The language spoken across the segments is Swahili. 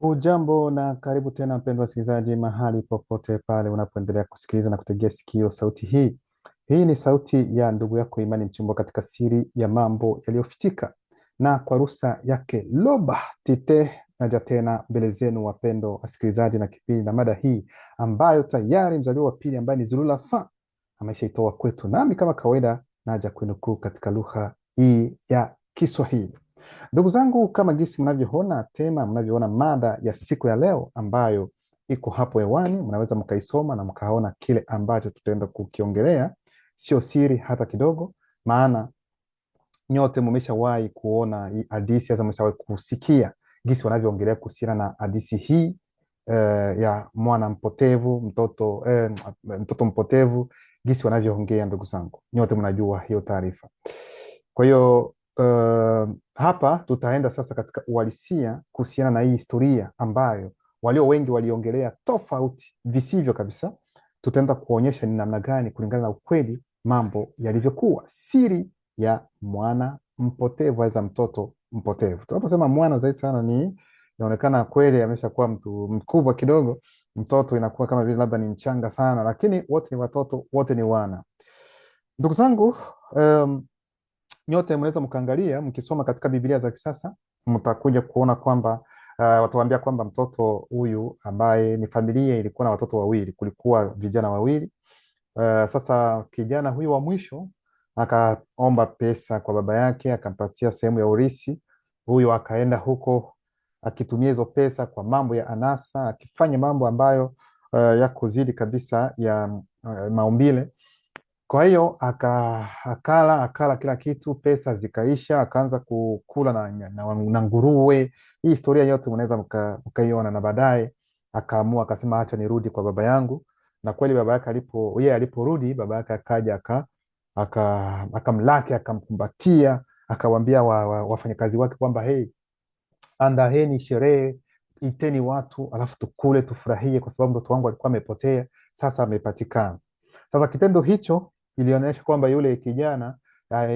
Hujambo na karibu tena mpendwa msikilizaji, mahali popote pale unapoendelea kusikiliza na kutegea sikio sauti hii. Hii ni sauti ya ndugu yako Imani Mchimbo katika siri ya mambo yaliyofichika, na kwa ruhusa yake Loba Tite naja tena mbele zenu wapendwa wasikilizaji, na kipindi na mada hii ambayo tayari mzaliwa wa pili ambaye ni Zulula Sa ameshaitoa kwetu, nami kama kawaida naja kuinukuu katika lugha hii ya Kiswahili. Ndugu zangu, kama jinsi mnavyoona tema, mnavyoona mada ya siku ya leo ambayo iko hapo hewani, mnaweza mkaisoma na mkaona kile ambacho tutaenda kukiongelea. Sio siri hata kidogo, maana nyote mmeshawahi kuona hii hadithi, hasa mmeshawahi kusikia jinsi wanavyoongelea kuhusiana na hadithi hii ya mwana mpotevu, mtoto mpotevu, jinsi wanavyoongea. Ndugu zangu, nyote mnajua hiyo taarifa. Kwa hiyo hapa tutaenda sasa katika uhalisia kuhusiana na hii historia ambayo walio wengi waliongelea tofauti visivyo kabisa. Tutaenda kuonyesha ni namna gani kulingana na ukweli mambo yalivyokuwa, siri ya mwana mpotevu aza mtoto mpotevu. Tunaposema mwana zaidi sana ni inaonekana kweli ameshakuwa mtu mkubwa kidogo, mtoto inakuwa kama vile labda ni mchanga sana, lakini wote ni watoto, wote ni wana. Ndugu zangu, nyote mnaweza mkaangalia mkisoma katika Biblia za kisasa, mtakuja kuona kwamba watawaambia kwamba mtoto huyu ambaye ni familia ilikuwa na watoto wawili, kulikuwa vijana wawili. Sasa kijana huyu wa mwisho akaomba pesa kwa baba yake, akampatia sehemu ya urithi. Huyu akaenda huko akitumia hizo pesa kwa mambo ya anasa, akifanya mambo ambayo yako zidi kabisa ya maumbile. Kwa hiyo akala kila kitu, pesa zikaisha, akaanza kukula na nguruwe. Hii historia yote mnaweza mkaiona, na baadaye akaamua akasema, acha nirudi kwa baba yangu. Na kweli baba yake aliporudi, baba yake akaja akamlaki, akamkumbatia, akawaambia wafanyakazi wake kwamba hey, andaheni sherehe, iteni watu, alafu tukule tufurahie, kwa sababu mtoto wangu alikuwa amepotea, sasa amepatikana. Sasa kitendo hicho ilionyesha kwamba yule kijana,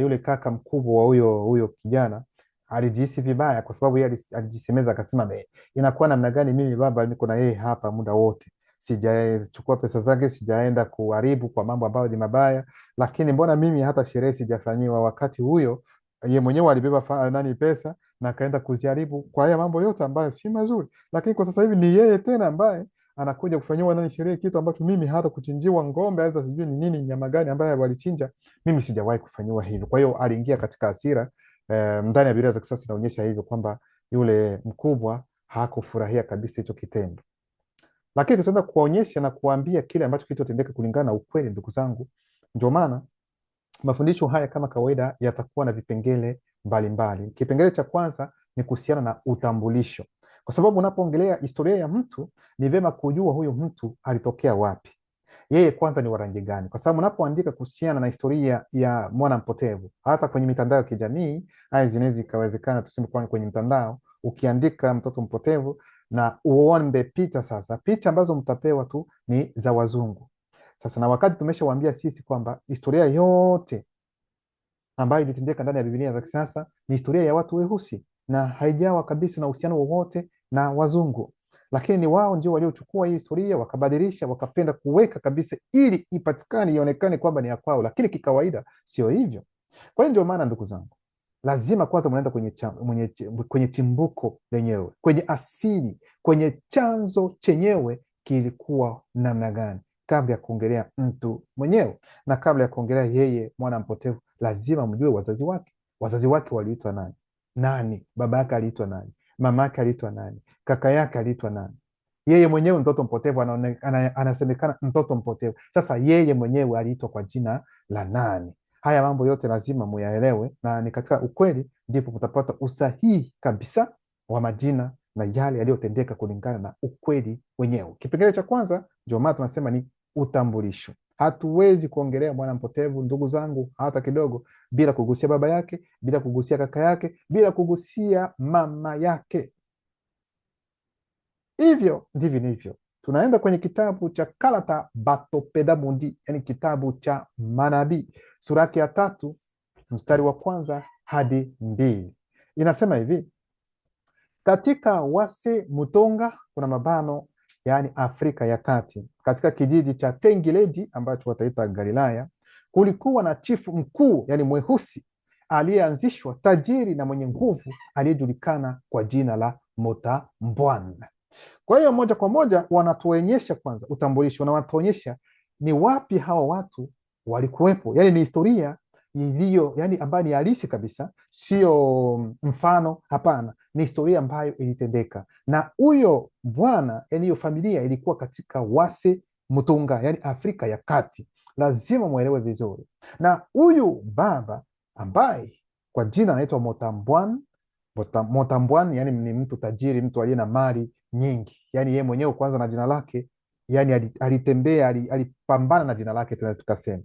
yule kaka mkubwa wa huyo kijana alijihisi vibaya, kwa sababu yeye alijisemeza akasema, inakuwa namna gani mimi baba niko na yeye hapa muda wote, sijachukua pesa zake, sijaenda kuharibu kwa mambo ambayo ni mabaya, lakini mbona mimi hata sherehe sijafanyiwa, wakati huyo ye mwenyewe alibeba pesa na akaenda kuziharibu kwa haya mambo yote ambayo si mazuri. Lakini kwa sasa hivi ni yeye tena ambaye anakuja kufanyiwa sherehe, kitu ambacho mimi hata kuchinjiwa ng'ombe aza sijui ni nini nyama gani ambayo walichinja, mimi sijawahi kufanyiwa hivyo. Kwa hiyo aliingia katika hasira. Ndani ya Biblia za kisasa inaonyesha hivyo kwamba yule mkubwa hakufurahia kabisa hicho kitendo, lakini tutaenda kuonyesha na kuambia kile ambacho kilitendeka kulingana na ukweli. Ndugu zangu, ndio maana mafundisho haya kama kawaida yatakuwa na vipengele mbalimbali. Kipengele cha kwanza ni kuhusiana na utambulisho, kwa sababu unapoongelea historia ya mtu ni vyema kujua huyu mtu alitokea wapi, yeye kwanza ni wa rangi gani, kwa sababu unapoandika kuhusiana na historia ya mwana mpotevu, hata kwenye mitandao ya kijamii, haya zinaweza ikawezekana tuseme kwenye mtandao, ukiandika mtoto mpotevu na uombe picha, sasa picha ambazo mtapewa tu ni za wazungu. Sasa na wakati tumeshawaambia sisi kwamba historia yote ambayo ilitendeka ndani ya Biblia za kisasa ni historia ya watu weusi na haijawa kabisa na uhusiano wowote na wazungu, lakini ni wao ndio waliochukua hii historia wakabadilisha, wakapenda kuweka kabisa ili ipatikane, ionekane kwamba ni ya kwao, lakini kikawaida sio hivyo. Kwa hiyo ndio maana ndugu zangu, lazima kwanza mnaenda kwenye chimbuko lenyewe, kwenye asili, kwenye chanzo chenyewe kilikuwa namna gani, kabla ya kuongelea mtu mwenyewe na kabla ya kuongelea yeye mwana mpotevu. Lazima mjue wazazi wake. Wazazi wake waliitwa nani? Baba yake aliitwa nani? Mama yake aliitwa nani? Kaka yake aliitwa nani? Yeye mwenyewe mtoto mpotevu anasemekana mtoto mpotevu. Sasa yeye mwenyewe aliitwa kwa jina la nani? Haya mambo yote lazima muyaelewe, na ni katika ukweli ndipo mtapata usahihi kabisa wa majina na yale yaliyotendeka kulingana na ukweli wenyewe. Kipengele cha kwanza ndio maana tunasema ni utambulisho. Hatuwezi kuongelea mwana mpotevu, ndugu zangu, hata kidogo, bila kugusia baba yake, bila kugusia kaka yake, bila kugusia mama yake. Hivyo ndivyo nivyo. Tunaenda kwenye kitabu cha Kalata Batopedamundi, yani kitabu cha manabii, sura yake ya 3 mstari wa 1 hadi 2. Inasema hivi: Katika Wase Mutonga kuna mabano, yaani Afrika ya Kati, katika kijiji cha Tengiledi ambacho wataita Galilaya, kulikuwa na chifu mkuu, yaani mweusi, aliyeanzishwa, tajiri na mwenye nguvu, aliyejulikana kwa jina la Motambwan. Kwa hiyo moja kwa moja wanatuonyesha kwanza utambulisho, na wanatuonyesha ni wapi hawa watu walikuwepo, yaani ni historia iliyo, yani ambayo ni halisi kabisa, sio mfano, hapana, ni historia ambayo ilitendeka. Na huyo bwana, yani hiyo familia ilikuwa katika Wase Mutunga, yani Afrika ya Kati, lazima mwelewe vizuri. Na huyu baba ambaye kwa jina anaitwa Motambwan, Motambwan yani ni mtu tajiri, mtu aliye na mali nyingi, yani yeye mwenyewe kwanza na jina lake, yani alitembea, alipambana na jina lake, tunaweza tukasema.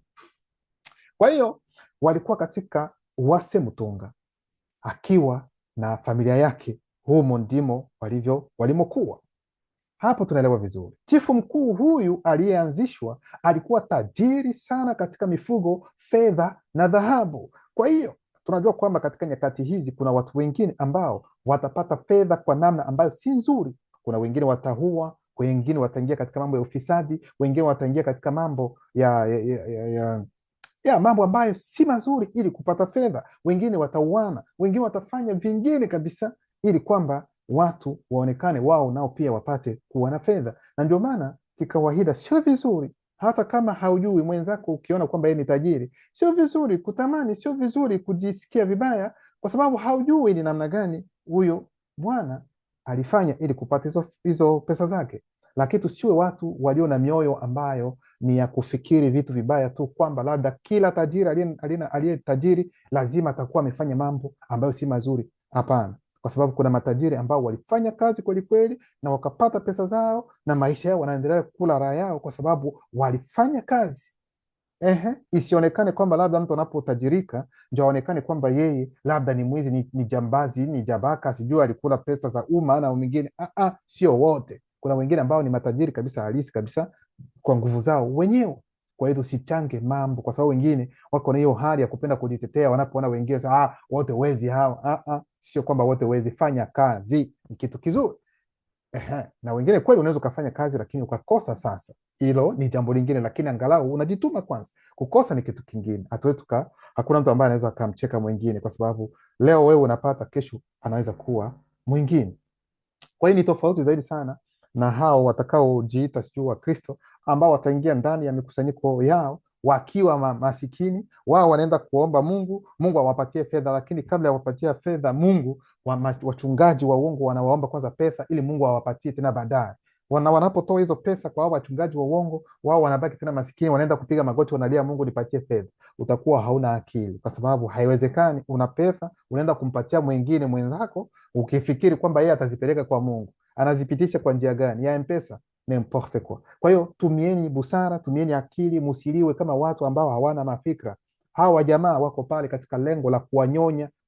Kwa hiyo walikuwa katika Uwase Mutunga akiwa na familia yake, humo ndimo walimokuwa. Hapo tunaelewa vizuri. Chifu mkuu huyu aliyeanzishwa alikuwa tajiri sana katika mifugo, fedha na dhahabu. Kwa hiyo tunajua kwamba katika nyakati hizi kuna watu wengine ambao watapata fedha kwa namna ambayo si nzuri. Kuna wengine wataua, wengine wataingia katika mambo ya ufisadi, wengine wataingia katika mambo ya mambo ambayo si mazuri ili kupata fedha. Wengine watauana, wengine watafanya vingine kabisa ili kwamba watu waonekane wao nao pia wapate kuwa na fedha. Na ndio maana kikawaida sio vizuri, hata kama haujui mwenzako, ukiona kwamba yeye ni tajiri, sio vizuri kutamani, sio vizuri kujisikia vibaya, kwa sababu haujui ni namna gani huyo bwana alifanya ili kupata hizo pesa zake. Lakini tusiwe watu walio na mioyo ambayo ni ya kufikiri vitu vibaya tu, kwamba labda kila tajiri aliye tajiri lazima atakuwa amefanya mambo ambayo si mazuri. Hapana, kwa sababu kuna matajiri ambao walifanya kazi kweli kweli na wakapata pesa zao na maisha yao wanaendelea kula raha yao kwa sababu walifanya kazi. Isionekane kwamba labda mtu anapotajirika ndio aonekane kwamba yeye labda ni mwizi, ni jambazi, ni jabaka, sijui alikula pesa za umma na mwingine. Sio wote. Kuna wengine ambao ni matajiri kabisa, halisi kabisa, kwa nguvu zao wenyewe. Kwa hiyo tusichange mambo, kwa sababu wengine wako na hiyo hali ya kupenda kujitetea wanapoona wengine wote wezi hao. Sio kwamba wote wezi. Fanya kazi, ni kitu kizuri. Na wengine kweli unaweza ukafanya kazi lakini ukakosa, sasa hilo ni jambo lingine, lakini angalau unajituma kwanza. Kukosa ni kitu kingine. Hakuna mtu ambaye anaweza akamcheka mwingine, kwa sababu leo wewe unapata, kesho anaweza kuwa mwingine. Kwa hiyo ni tofauti zaidi sana na hao watakaojiita sijui wa Kristo, ambao wataingia ndani ya mikusanyiko yao wakiwa masikini. Wao wanaenda kuomba Mungu, Mungu awapatie fedha, lakini kabla ya kuwapatia fedha Mungu, wachungaji wa uongo wanawaomba kwanza pesa ili Mungu awapatie tena baadaye. Wanapotoa hizo pesa kwa hao wachungaji wa uongo, wao wanabaki tena masikini, wanaenda kupiga magoti, wanalia, Mungu nipatie fedha. Utakuwa hauna akili, kwa sababu haiwezekani una pesa unaenda kumpatia mwingine mwenzako ukifikiri kwamba yeye atazipeleka kwa Mungu. Anazipitisha kwa njia gani? Ya mpesa? N'importe quoi. Kwa hiyo tumieni busara, tumieni akili, musiliwe kama watu ambao hawana mafikra. Hawa jamaa wako pale katika lengo la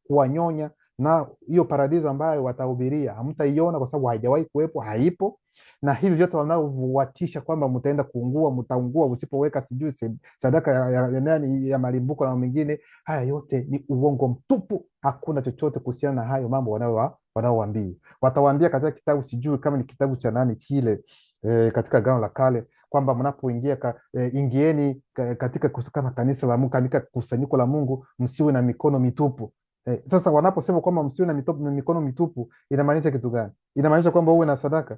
kuwanyonya, na hiyo paradiso ambayo watahubiria hamtaiona, kwa sababu haijawahi kuwepo, haipo. Na hivi vyote wanaowatisha kwamba mtaenda kuungua, mtaungua usipoweka sijui sadaka ya malimbuko na mengine, haya yote ni uongo mtupu. Hakuna chochote kuhusiana na hayo mambo wanaowaambia. Watawaambia katika kitabu, sijui kama ni kitabu cha nani kile, katika Agano la Kale, kwamba mnapoingia ingieni katika kama kanisa la Mungu, katika kusanyiko la Mungu, msiwe na mikono mitupu. Sasa wanaposema kwamba msiwe na mikono mitupu, inamaanisha kitu gani? Inamaanisha kwamba uwe na sadaka?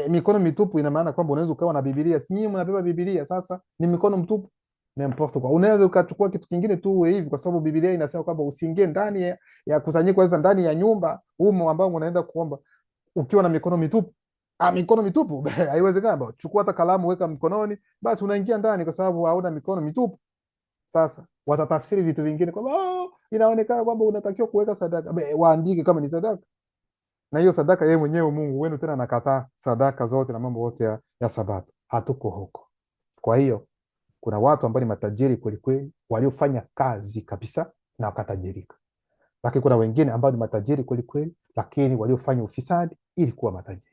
Mikono mitupu ina maana kwamba unaweza ukawa na Biblia, si nyinyi mnabeba Biblia, sasa ni mikono mtupu? N'importe quoi. Unaweza ukachukua kitu kingine tu uwe hivi, kwa sababu Biblia inasema kwamba usiingie ndani ya kusanyiko, ndani ya nyumba humo ambao unaenda kuomba ukiwa na mikono mitupu. Mikono mitupu haiwezekani. Chukua hata kalamu, weka mkononi, basi unaingia ndani, kwa sababu hauna mikono mitupu. Sasa watatafsiri vitu vingine kwamba inaonekana kwamba unatakiwa kuweka sadaka. Waandike kama ni sadaka, na hiyo sadaka yeye mwenyewe Mungu wenu tena anakataa sadaka zote na mambo yote ya Sabato. Hatuko huko. Kwa hiyo kuna watu ambao ni matajiri kweli kweli, waliofanya kazi kabisa na wakatajirika. Lakini kuna wengine ambao ni matajiri kweli kweli, lakini waliofanya ufisadi ili kuwa matajiri.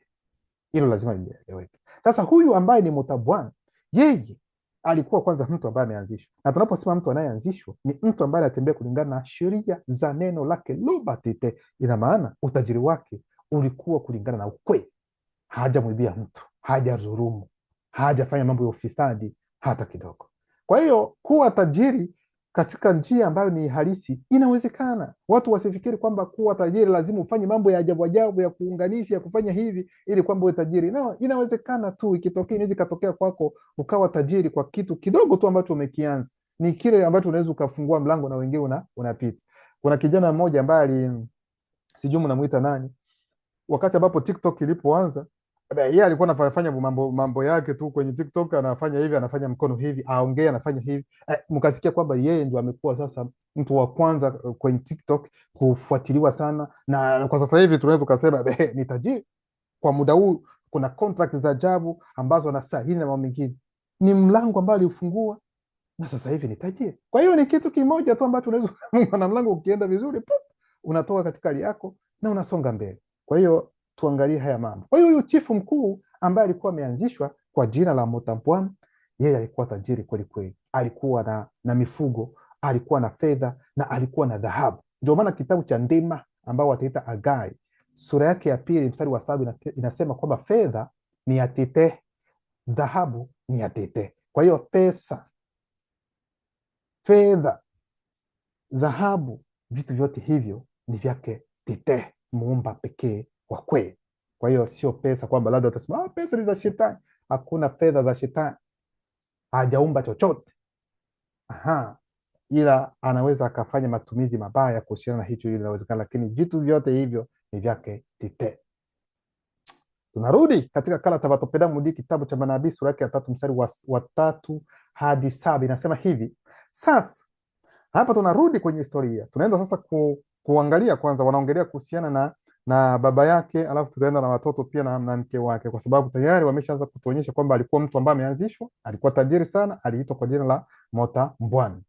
Hilo lazima lieleweke. Sasa huyu ambaye ni Mutambwan, yeye alikuwa kwanza mtu ambaye ameanzishwa, na tunaposema mtu anayeanzishwa ni mtu ambaye anatembea kulingana na sheria za neno lake Lobatite. Ina maana utajiri wake ulikuwa kulingana na ukweli. Hajamwibia mtu, hajadhulumu, hajafanya mambo ya ufisadi hata kidogo. Kwa hiyo kuwa tajiri katika njia ambayo ni halisi inawezekana. Watu wasifikiri kwamba kuwa tajiri lazima ufanye mambo ya ajabu ajabu ya kuunganisha, ya kufanya hivi ili kwamba uwe tajiri. No, inawezekana tu, ikitokea, inaweza ikatokea kwako ukawa tajiri kwa kitu kidogo tu ambacho umekianza. Ni kile ambacho unaweza ukafungua mlango na wengine unapita. Kuna kijana mmoja ambaye sijui mnamuita nani, wakati ambapo TikTok ilipoanza, yeye alikuwa anafanya mambo yake tu kwenye TikTok, anafanya hivi, anafanya mkono hivi, aongea, anafanya hivi. Mkasikia kwamba yeye ndio amekuwa sasa mtu wa kwanza kwenye TikTok kufuatiliwa sana, na kwa sasa hivi tunaweza tukasema ni tajiri kwa muda huu. Kuna contract za ajabu ambazo anasaini na mambo mengine, ni mlango ambao aliufungua na sasa hivi ni tajiri. Kwa hiyo ni kitu kimoja tu ambacho unaweza na mlango ukienda vizuri, unatoka katika hali yako na unasonga mbele. Kwa hiyo tuangalie haya mambo. Kwa hiyo huyu chifu mkuu ambaye alikuwa ameanzishwa kwa jina la Mutambwan, yeye alikuwa tajiri kweli kweli. Alikuwa na mifugo, alikuwa na fedha na alikuwa na dhahabu. Ndio maana kitabu cha Ndema ambao wataita Agai, sura yake ya 2 mstari wa 7 inasema kwamba fedha ni ya Tete, dhahabu ni ya Tete. Kwa hiyo pesa, fedha, dhahabu, vitu vyote hivyo ni vyake Tete, muumba pekee wa kweli. Kwa hiyo sio pesa kwamba labda utasema pesa ni za shetani. Hakuna fedha za shetani, hajaumba chochote. Ila anaweza akafanya matumizi mabaya kuhusiana na hicho, ili inawezekana, lakini vitu vyote hivyo ni vyake Tete. Tunarudi katika kala Tabatopeda Mudi, kitabu cha Manabii sura yake ya 3 mstari wa 3 hadi 7, inasema hivi. Sasa hapa tunarudi kwenye historia, tunaenda sasa kuangalia kwanza, wanaongelea kuhusiana na baba yake, alafu tutaenda na watoto pia na mke wake, kwa sababu tayari wameshaanza kutuonyesha kwamba alikuwa mtu ambaye ameanzishwa, alikuwa tajiri sana, aliitwa kwa jina la Mutambwan.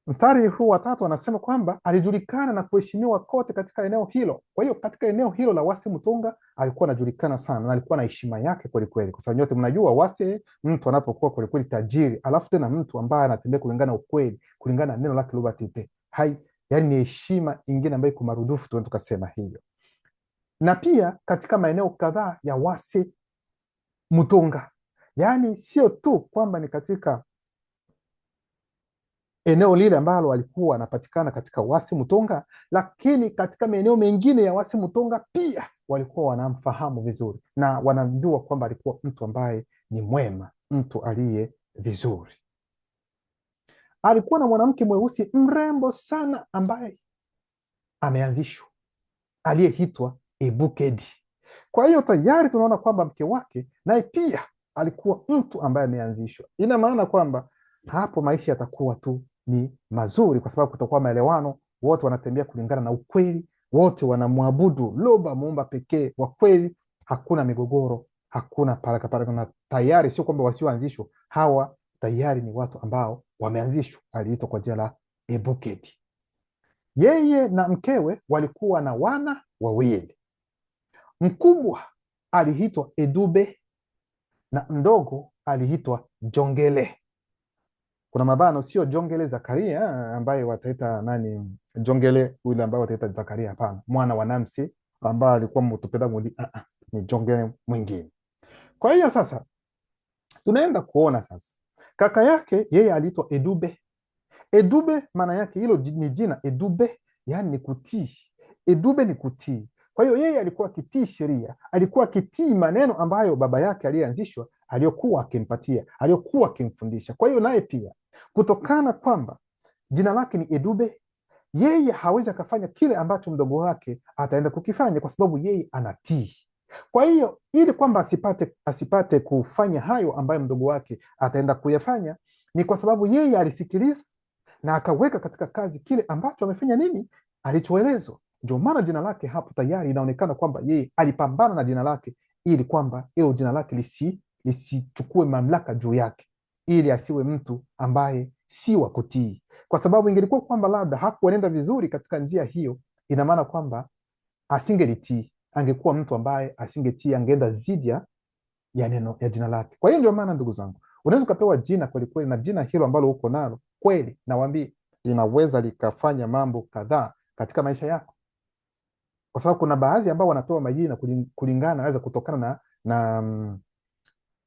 Mstari huu wa 3 anasema kwamba alijulikana na kuheshimiwa kote katika eneo hilo. Kwa hiyo katika eneo hilo la Wase Mutunga alikuwa anajulikana sana na alikuwa na heshima yake kweli kweli, kwa sababu nyote mnajua Wase, mtu anapokuwa kweli kweli tajiri, alafu tena mtu ambaye anatembea kulingana na ukweli, kulingana na neno lake Luba Tete, yani ni heshima ingine ambayo iko marudufu, tukasema hivyo. Na pia katika maeneo kadhaa ya Wase Mutunga, yani sio tu kwamba ni katika eneo lile ambalo alikuwa anapatikana katika Wase Mutunga, lakini katika maeneo mengine ya Wase Mutunga pia walikuwa wanamfahamu vizuri na wanajua kwamba alikuwa mtu ambaye ni mwema, mtu aliye vizuri. Alikuwa na mwanamke mweusi mrembo sana ambaye ameanzishwa, aliyeitwa Ebukedi. Kwa hiyo tayari tunaona kwamba mke wake naye pia alikuwa mtu ambaye ameanzishwa. Ina maana kwamba hapo maisha yatakuwa tu ni mazuri, kwa sababu kutakuwa maelewano, wote wanatembea kulingana na ukweli, wote wanamwabudu Loba, muumba pekee wa kweli. Hakuna migogoro, hakuna paraka, na tayari sio kwamba wasioanzishwa, hawa tayari ni watu ambao wameanzishwa. Aliitwa kwa jina la Ebukedi. Yeye na mkewe walikuwa na wana wawili. Mkubwa aliitwa Edube na mdogo aliitwa Jongele. Kuna mabano, sio Jongele Zakaria ambaye wataita nani Jongele yule ambaye wataita Zakaria, hapana, mwana wa Namsi ambaye alikuwa Mutopeda Mudi, ni Jongele mwingine. Kwa hiyo sasa tunaenda kuona sasa kaka yake, yeye aliitwa Edube. Edube maana yake hilo ni jina Edube, yani ni kutii. Edube ni kutii. Kwa hiyo yeye alikuwa akitii sheria, alikuwa akitii maneno ambayo baba yake aliyeanzishwa aliyokuwa akimpatia, aliyokuwa akimfundisha. Kwa hiyo naye pia, kutokana kwamba jina lake ni Edube, yeye hawezi akafanya kile ambacho mdogo wake ataenda kukifanya, kwa sababu yeye anatii. Kwa hiyo ili kwamba asipate kufanya hayo ambayo mdogo wake ataenda kuyafanya, ni kwa sababu yeye alisikiliza na akaweka katika kazi kile ambacho amefanya nini, alichoelezwa. Ndio maana jina lake hapo tayari inaonekana kwamba yeye alipambana na jina lake, ili kwamba hilo jina lake lisichukue mamlaka juu yake, ili asiwe mtu ambaye si wa kutii. Kwa sababu ingelikuwa kwamba labda hakuenenda vizuri katika njia hiyo, ina maana kwamba asingelitii, angekuwa mtu ambaye asingetii, angeenda zidi ya neno ya jina lake. Kwa hiyo ndio maana ndugu zangu, unaweza ukapewa jina kweli kweli, na jina hilo ambalo uko nalo kweli, nawaambia linaweza likafanya mambo kadhaa katika maisha yako. kwa sababu kuna baadhi ambao wanapewa majina kulingana, naweza kutokana na,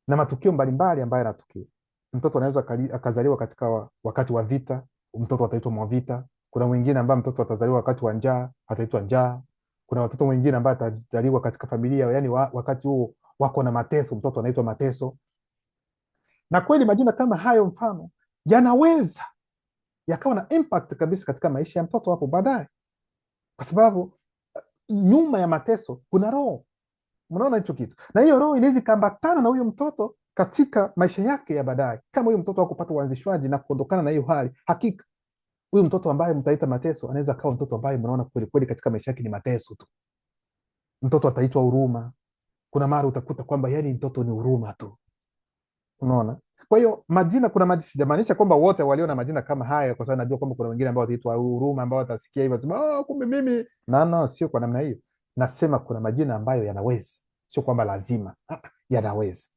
na matukio mbalimbali ambayo yanatukia. Mtoto anaweza akazaliwa katika wakati wa vita, mtoto ataitwa Mwavita. Kuna mwingine ambaye mtoto atazaliwa wakati wa njaa, ataitwa Njaa. Kuna watoto wengine ambaye atazaliwa katika familia, yani wakati huo wako na mateso, mtoto anaitwa Mateso. Na kweli majina kama hayo mfano yanaweza yakawa na impact kabisa katika maisha ya mtoto hapo baadaye, kwa sababu nyuma ya mateso kuna roho. Mnaona hicho kitu, na hiyo roho inaweza ikaambatana na huyo mtoto katika maisha yake ya baadaye. Kama huyo mtoto hakupata uanzishwaji na kuondokana na hiyo hali, hakika huyu mtoto ambaye mtaita Mateso anaweza akawa mtoto ambaye mnaona kweli kweli katika maisha yake ni mateso tu. Mtoto ataitwa Huruma. Kuna mara utakuta kwamba yani mtoto ni huruma tu, unaona. Kwa hiyo majina, kuna majina, sijamaanisha kwamba wote walio na majina kama haya, kwa sababu najua kwamba kuna wengine ambao wataitwa Huruma ambao watasikia hivyo wasema kumbe mimi sio kwa namna hiyo. Nasema kuna majina ambayo yanaweza, sio kwamba lazima, yanaweza.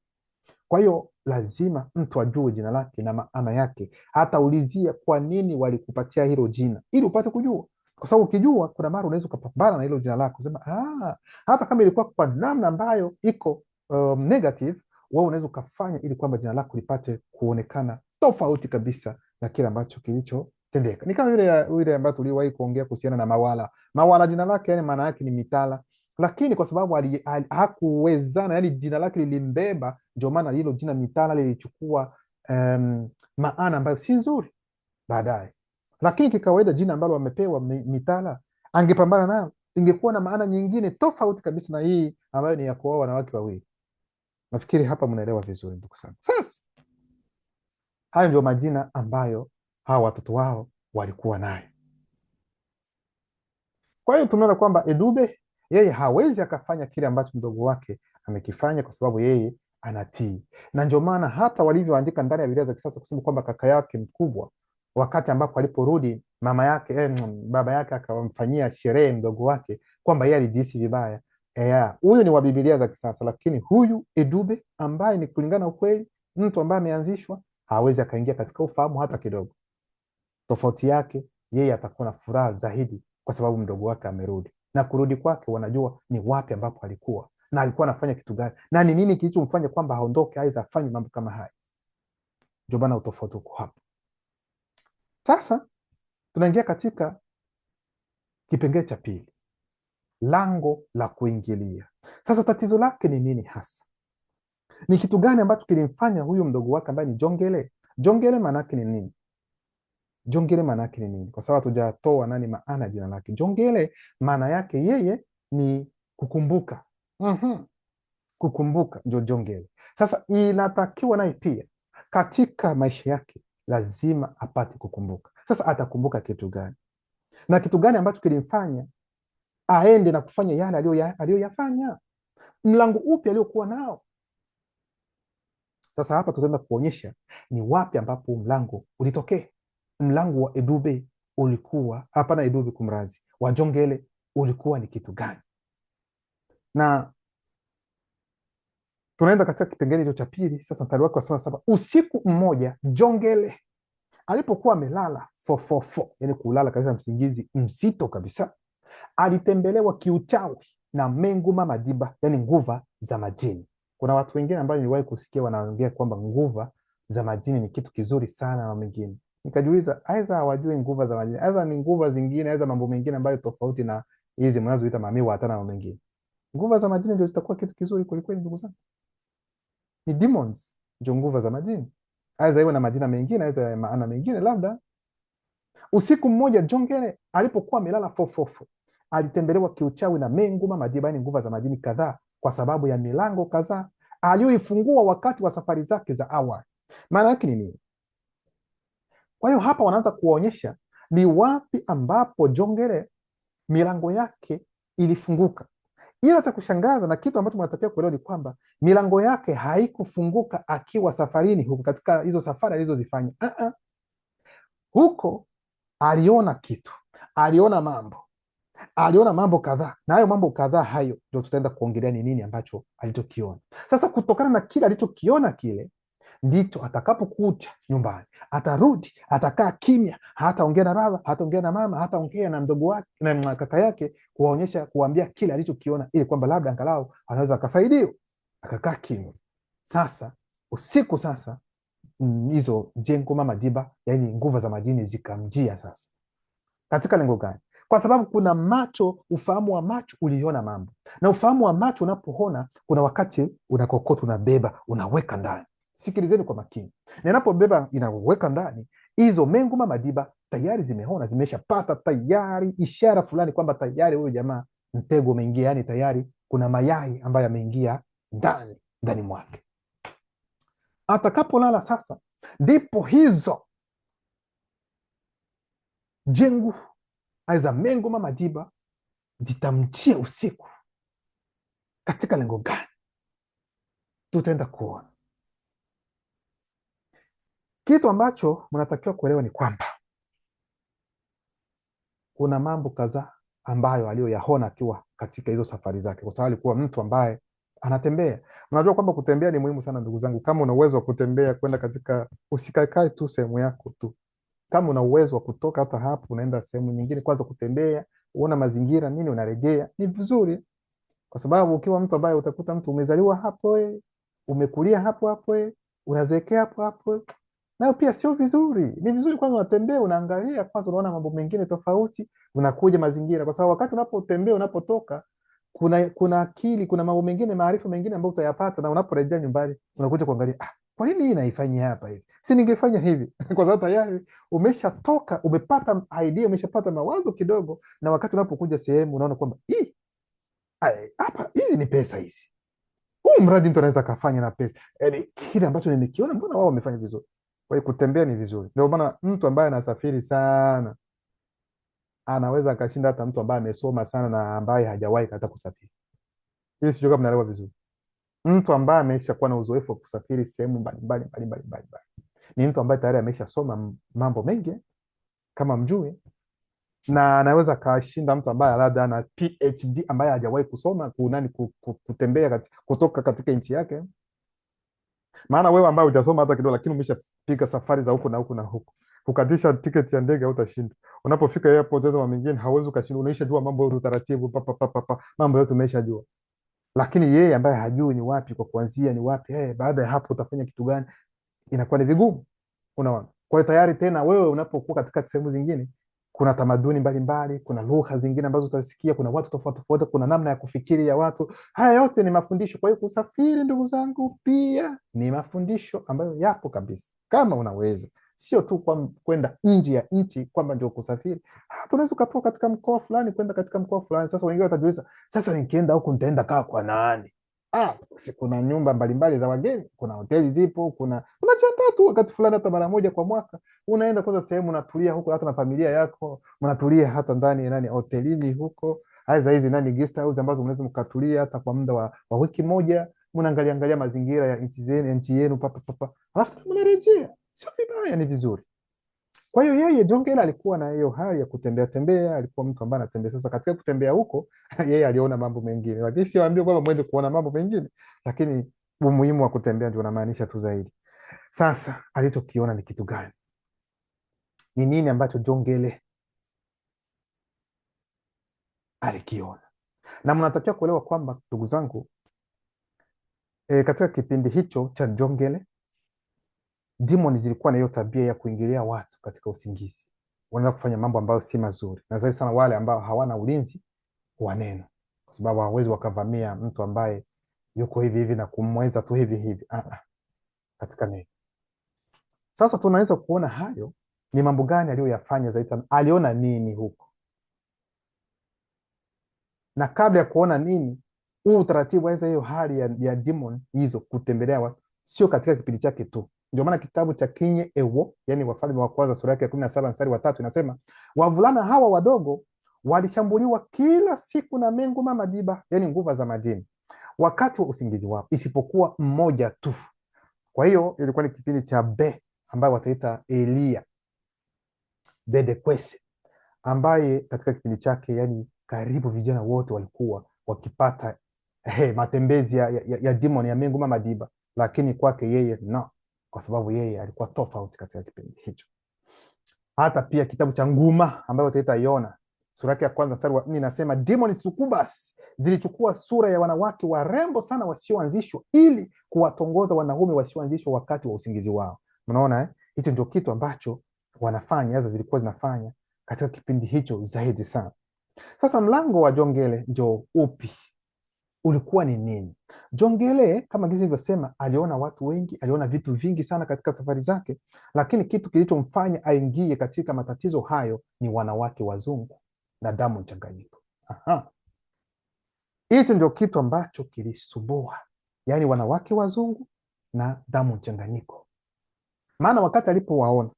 Kwa hiyo lazima mtu ajue jina lake na maana yake, hata ulizia kwa nini walikupatia hilo jina ili upate kujua, kwa sababu ukijua, kuna mara unaweza ukapambana na hilo jina lako kusema hata kama ilikuwa kwa namna ambayo iko negative, wewe unaweza ukafanya ili kwamba jina lako lipate kuonekana tofauti kabisa na kile ambacho kilichotendeka. Ni kama yule ambayo tuliwahi kuongea kuhusiana na Mawala jina lake yani maana yake ni mitala, lakini kwa sababu hakuwezana, yani jina lake lilimbeba, ndio maana hilo jina mitala lilichukua maana ambayo si nzuri baadaye. Lakini kikawaida jina ambalo wamepewa mitala, angepambana nayo, ingekuwa na maana nyingine tofauti kabisa na hii ambayo ni ya kuoa wanawake wawili. Nafikiri hapa mnaelewa vizuri ndugu sana. Sasa hayo ndio majina ambayo hawa watoto wao walikuwa nayo. Kwa hiyo tumeona kwamba Edube yeye hawezi akafanya kile ambacho mdogo wake amekifanya, kwa sababu yeye anatii. Na ndio maana hata walivyoandika ndani ya Biblia za kisasa kusema kwamba kaka yake mkubwa, wakati ambapo aliporudi baba yake akamfanyia sherehe mdogo wake, kwamba yeye alijihisi vibaya. Huyu ni wa Biblia za kisasa, lakini huyu Edube ambaye ni kulingana ukweli, mtu ambaye ameanzishwa, hawezi akaingia katika ufahamu hata kidogo. Tofauti yake, yeye atakuwa na furaha zaidi kwa sababu mdogo wake amerudi, na kurudi kwake wanajua ni wapi ambapo alikuwa na alikuwa anafanya kitu gani na ni nini kilichomfanya kwamba aondoke aidha afanye mambo kama haya. Ndio maana utofauti uko hapo. Sasa tunaingia katika kipengele cha pili, lango la kuingilia. Sasa tatizo lake ni nini hasa? Ni kitu gani ambacho kilimfanya huyu mdogo wake ambaye ni Jongele? Jongele maana yake ni nini? Jongele maana yake ni nini? Kwa sababu hatujatoa maana jina lake. Jongele maana yake yeye ni kukumbuka. Kukumbuka ndio Jongele. Sasa inatakiwa naye pia katika maisha yake lazima apate kukumbuka. Sasa atakumbuka kitu gani? Na kitu gani ambacho kilimfanya aende na kufanya yale aliyoyafanya? Mlango upi aliokuwa nao? Sasa hapa tutaenda kuonyesha ni wapi ambapo mlango ulitokea. Mlango wa Edube ulikuwa, hapana Edube kumrazi, wa Jongele ulikuwa ni kitu gani? Na tunaenda katika kipengele hicho cha pili. Sasa mstari wake wasema saba, usiku mmoja Jongele alipokuwa amelala fofofo, yani kulala kabisa, msingizi mzito kabisa, alitembelewa kiuchawi na Menguma Madiba, yani nguva za majini. Kuna watu wengine ambao niliwahi kusikia wanaongea kwamba nguva za majini ni kitu kizuri sana, na wengine nikajiuliza aidha hawajui nguva za majini, aidha ni nguva zingine, aidha mambo mengine ambayo tofauti na hizi mnazoita mamiwa, hata na mambo mengine. Nguva za majini ndio zitakuwa kitu kizuri kweli ndugu zangu. Ni demons ndio nguva za majini, aidha iwe na majina mengine, aidha maana mengine labda. Usiku mmoja Jongele alipokuwa amelala fofofo, alitembelewa kiuchawi na Menguma Madiba, yani nguva za majini kadhaa, kwa sababu ya milango kadhaa aliyoifungua wakati wa safari zake za awali. Maana yake ni nini? Kwa hiyo hapa wanaanza kuonyesha ni wapi ambapo Jongele milango yake ilifunguka. Ila cha kushangaza na kitu ambacho mnatakiwa kuelewa ni kwamba milango yake haikufunguka akiwa safarini huko, katika hizo safari alizozifanya. Huko aliona kitu, aliona mambo kadhaa, na hayo mambo kadhaa hayo ndio tutaenda kuongelea ni nini ambacho alichokiona. Sasa kutokana na kile alichokiona kile, ndicho atakapokuja nyumbani, atarudi, atakaa kimya, hataongea na baba, hataongea na mama, hataongea na mdogo wake na kaka yake, kuwaonyesha, kuwaambia kile alichokiona, ili kwamba labda angalau anaweza akasaidiwa. Akakaa kimya. Sasa usiku sasa, hizo jengo mama Diba, yani nguvu za majini zikamjia sasa. Katika lengo gani? Kwa sababu kuna macho, ufahamu wa macho uliona mambo, na ufahamu wa macho unapoona, kuna wakati unakokota, unabeba, unaweka ndani. Sikilizeni kwa makini, ninapobeba inaweka ndani, hizo mengu mama Diba tayari zimeona, zimeshapata tayari ishara fulani kwamba tayari huyo jamaa mtego umeingia, yani tayari kuna mayai ambayo yameingia ndani mwake. Atakapolala sasa, ndipo hizo jengu aiza mengo mama Diba zitamchia usiku. Katika lengo gani? Tutaenda kuona. Kitu ambacho mnatakiwa kuelewa ni kwamba kuna mambo kadhaa ambayo aliyoyaona akiwa katika hizo safari zake, kwa sababu alikuwa mtu ambaye anatembea. Unajua kwamba kutembea ni muhimu sana ndugu zangu. Kama una uwezo wa kutembea kwenda katika, usikaekae tu sehemu yako tu. Kama una uwezo wa kutoka hata hapo unaenda sehemu nyingine, kwanza kutembea, uona mazingira nini, unarejea, ni vizuri. Kwa sababu ukiwa mtu ambaye utakuta mtu umezaliwa hapo, umekulia hapo hapo, unazeekea hapo hapo, nayo pia sio vizuri. Ni vizuri kwanza unatembea, unaangalia kwanza, unaona mambo mengine tofauti, unakuja mazingira, kwa sababu wakati unapotembea, unapotoka, kuna akili, kuna mambo mengine, maarifa mengine ambayo utayapata, na unaporejea nyumbani unakuja kuangalia, kwa nini hii naifanyia hapa hivi, si ningefanya hivi? Kwa sababu tayari umeshatoka, umepata idea, umeshapata mawazo kidogo, na wakati unapokuja sehemu unaona kwamba hapa hizi ni pesa hizi, huu mradi mtu anaweza akafanya na pesa, yani kile ambacho nimekiona, mbona wao wamefanya vizuri. Kwa hiyo kutembea ni vizuri. Ndio maana mtu ambaye anasafiri sana anaweza akashinda hata mtu ambaye amesoma sana na ambaye hajawahi hata kusafiri. Hili sijui kama mnaelewa vizuri. Mtu ambaye ameshakuwa na uzoefu wa kusafiri sehemu mbalimbali ni mtu ambaye tayari ameshasoma mambo mengi, kama mjue, na anaweza kashinda mtu ambaye labda ana PhD ambaye hajawahi kusoma kutembea kutoka katika nchi yake. Maana wewe ambaye hujasoma hata kidogo, lakini umeshapiga safari za huku na huku na huku, kukatisha tiketi ya ndege hautashinda. Unapofika airport sasa, mambo mengine hauwezi ukashinda, unaishajua mambo yote, utaratibu mambo yote umeshajua. Lakini yeye ambaye hajui ni wapi kwa kuanzia, ni wapi baada ya hapo utafanya kitu gani, inakuwa ni vigumu. Unaona? Kwa hiyo tayari tena wewe unapokuwa katika sehemu zingine, kuna tamaduni mbalimbali, kuna lugha zingine ambazo utasikia, kuna watu tofauti tofauti, kuna namna ya kufikiri ya watu. Haya yote ni mafundisho. Kwa hiyo kusafiri, ndugu zangu, pia ni mafundisho ambayo yapo kabisa, kama unaweza. Sio tu kwenda nje ya nchi kwamba ndio kusafiri. Tunaweza ukatoka katika mkoa fulani kwenda katika mkoa fulani. Sasa wengine watajiuliza, sasa nikienda huku nitaenda kaa kwa nani? Kuna nyumba mbalimbali za wageni, kuna hoteli zipo, unajiandaa tu wakati fulani, hata mara moja kwa mwaka unaenda kwanza sehemu, unatulia huko, hata na familia yako mnatulia hata ndani hotelini huko, haiza hizi guest house ambazo mnaweza mkatulia hata kwa muda wa wiki moja, mnaangalia angalia mazingira ya nchi yenu alafu mnarejea. Sio vibaya, ni vizuri. Kwa hiyo yeye Jongel alikuwa na hiyo hali ya kutembea tembea, alikuwa mtu ambaye anatembea. Sasa katika kutembea huko yeye aliona mambo mengine, lakini siwaambie kwamba mwende kuona mambo mengine, lakini umuhimu wa kutembea ndio unamaanisha tu zaidi. Sasa alichokiona ni kitu gani? Ni nini ambacho Jongel alikiona? Na mnatakiwa kuelewa kwamba ndugu zangu, katika kipindi hicho cha Jongel, demoni zilikuwa na hiyo tabia ya kuingilia watu katika usingizi. Wanaweza kufanya mambo ambayo si mazuri, na zaidi sana wale ambao hawana ulinzi wa neno, kwa sababu hawezi wakavamia mtu ambaye yuko hivi hivi na kumweza tu hivi hivi katika neno. Sasa tunaweza kuona hayo ni mambo gani aliyoyafanya zaidi sana. Aliona nini huko? Na kabla ya kuona nini, huu utaratibu wa hiyo hali ya demon hizo kutembelea watu sio katika kipindi chake tu. Ndio maana kitabu cha Kinye Ewo, yani Wafalme wa Kwanza sura yake ya 17 mstari wa 3 inasema, wavulana hawa wadogo walishambuliwa kila siku na mengu mama Diba, yani nguvu za majini, wakati wa usingizi wao, isipokuwa mmoja tu. Kwa hiyo ilikuwa ni kipindi cha Be, ambaye wataita Elia Bedekwese, ambaye katika kipindi chake, yani karibu vijana wote walikuwa wakipata matembezi ya demoni ya mengu mama Diba, lakini kwake yeye no. kwa sababu yeye alikuwa tofauti katika kipindi hicho. Hata pia kitabu cha Nguma ambayo utaita Yona sura yake ya kwanza mstari wa 4 inasema, demoni succubus zilichukua sura ya wanawake warembo sana wasioanzishwa ili kuwatongoza wanaume wasioanzishwa wakati wa usingizi wao. Unaona hicho ndio kitu ambacho wanafanya, hizo zilikuwa zinafanya katika kipindi hicho zaidi sana. Sasa mlango wa Jongele ndio upi? Ulikuwa ni nini? Jongele kama jinsi nilivyosema, aliona watu wengi, aliona vitu vingi sana katika safari zake, lakini kitu kilichomfanya aingie katika matatizo hayo ni wanawake wazungu na damu mchanganyiko. Hicho ndio kitu ambacho kilisumbua, yaani wanawake wazungu na damu mchanganyiko. Maana wakati alipowaona,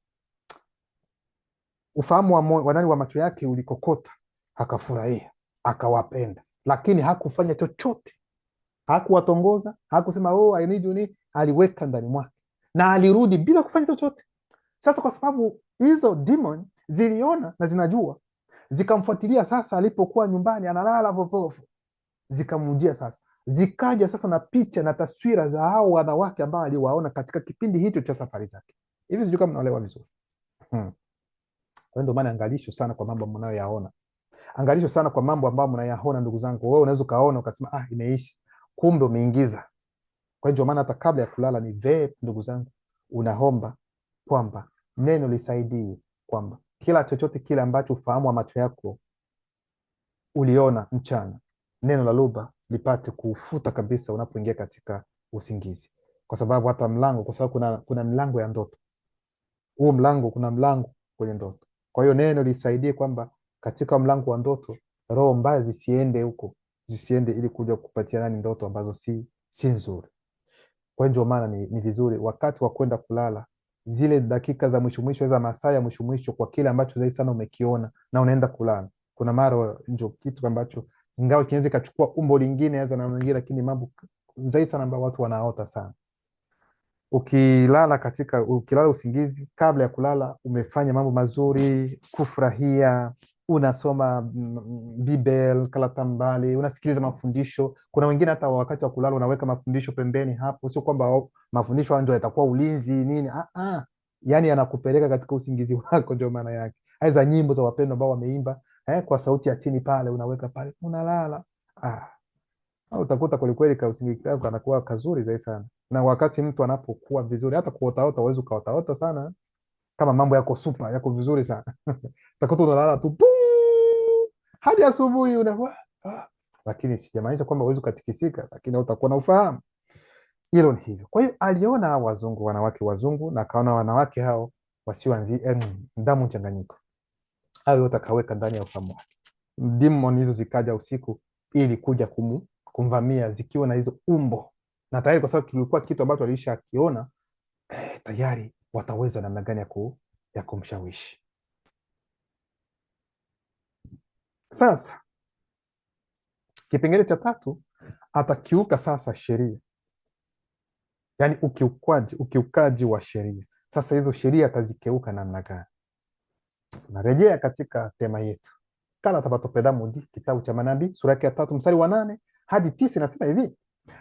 ufahamu wa macho yake ulikokota, akafurahia, akawapenda, lakini hakufanya chochote. Hakuwatongoza, hakusema oh I need you, aliweka ndani mwake na alirudi bila kufanya chochote. Sasa kwa sababu hizo demon ziliona na zinajua, zikamfuatilia. Sasa alipokuwa nyumbani analala vovovo, zikamujia sasa, zikaja sasa na picha na taswira za hao wanawake ambao aliwaona katika kipindi hicho cha safari zake. Hivi sijui kama mnaelewa vizuri. Ndio maana angalisho sana kwa mambo mnayoyaona, angalisho sana kwa mambo ambayo mnayaona. Ndugu zangu, wewe unaweza ukaona ukasema imeishi, kumbe umeingiza. Kwa hiyo maana hata kabla ya kulala ni vema, ndugu zangu, unaomba kwamba neno lisaidie, kwamba kila chochote kile ambacho ufahamu wa macho yako uliona mchana, neno la lugha lipate kufuta kabisa unapoingia katika usingizi. Kwa sababu hata mlango, kwa sababu kuna mlango ya ndoto. Huo mlango, kuna mlango kwenye ndoto. Kwa hiyo neno lisaidie kwamba katika mlango wa ndoto roho mbaya zisiende huko, zisiende ili kuja kupatia nani ndoto ambazo si nzuri. Kwa hiyo maana ni vizuri wakati wa kwenda kulala, zile dakika za mwisho mwisho, za masaa ya mwisho mwisho, kwa kile ambacho zaidi sana umekiona na unaenda kulala, kuna mara ndio kitu ambacho ingawa kinaweza kachukua umbo lingine na mwingine, lakini mambo zaidi sana ambayo watu wanaota sana. Ukilala usingizi, kabla ya kulala umefanya mambo mazuri, kufurahia, unasoma Biblia, kalatambali, unasikiliza mafundisho. Kuna wengine hata wakati wa kulala unaweka mafundisho pembeni hapo, sio kwamba mafundisho ndio yatakuwa ulinzi nini, yani yanakupeleka katika usingizi wako. Ndio maana yake hizo nyimbo za wapendwa ambao wameimba kwa sauti ya chini pale, unaweka pale, unalala. Utakuta kwelikweli ka usingizi kako kanakuwa kazuri zaidi sana. Na wakati mtu anapokuwa vizuri, hata kuotaota uwezi ukaotaota sana kama mambo yako super, yako vizuri sana utakuta unalala tu hadi asubuhi lakini sijamaanisha kwamba uwezi ukatikisika, lakini utakuwa na ufahamu. Hilo ni hivyo. Kwa hiyo aliona hao wazungu, wanawake wazungu, na akaona wanawake hao wasioanzia damu mchanganyiko. Hayo yote akaweka ndani ya ufahamu wake. Demon hizo zikaja usiku ili kuja kumvamia zikiwa na hizo umbo, na tayari kwa sababu kilikuwa kitu ambacho alisha akiona, tayari wataweza namna gani ya kumshawishi. Sasa kipengele cha 3, atakiuka sasa sheria, yaani ukiukaji wa sheria. Sasa hizo sheria atazikeuka namna gani? Narejea katika tema yetu Kala Tapatopeda Mudi, kitabu cha Manabii sura ya 3 mstari wa 8 hadi 9, inasema hivi: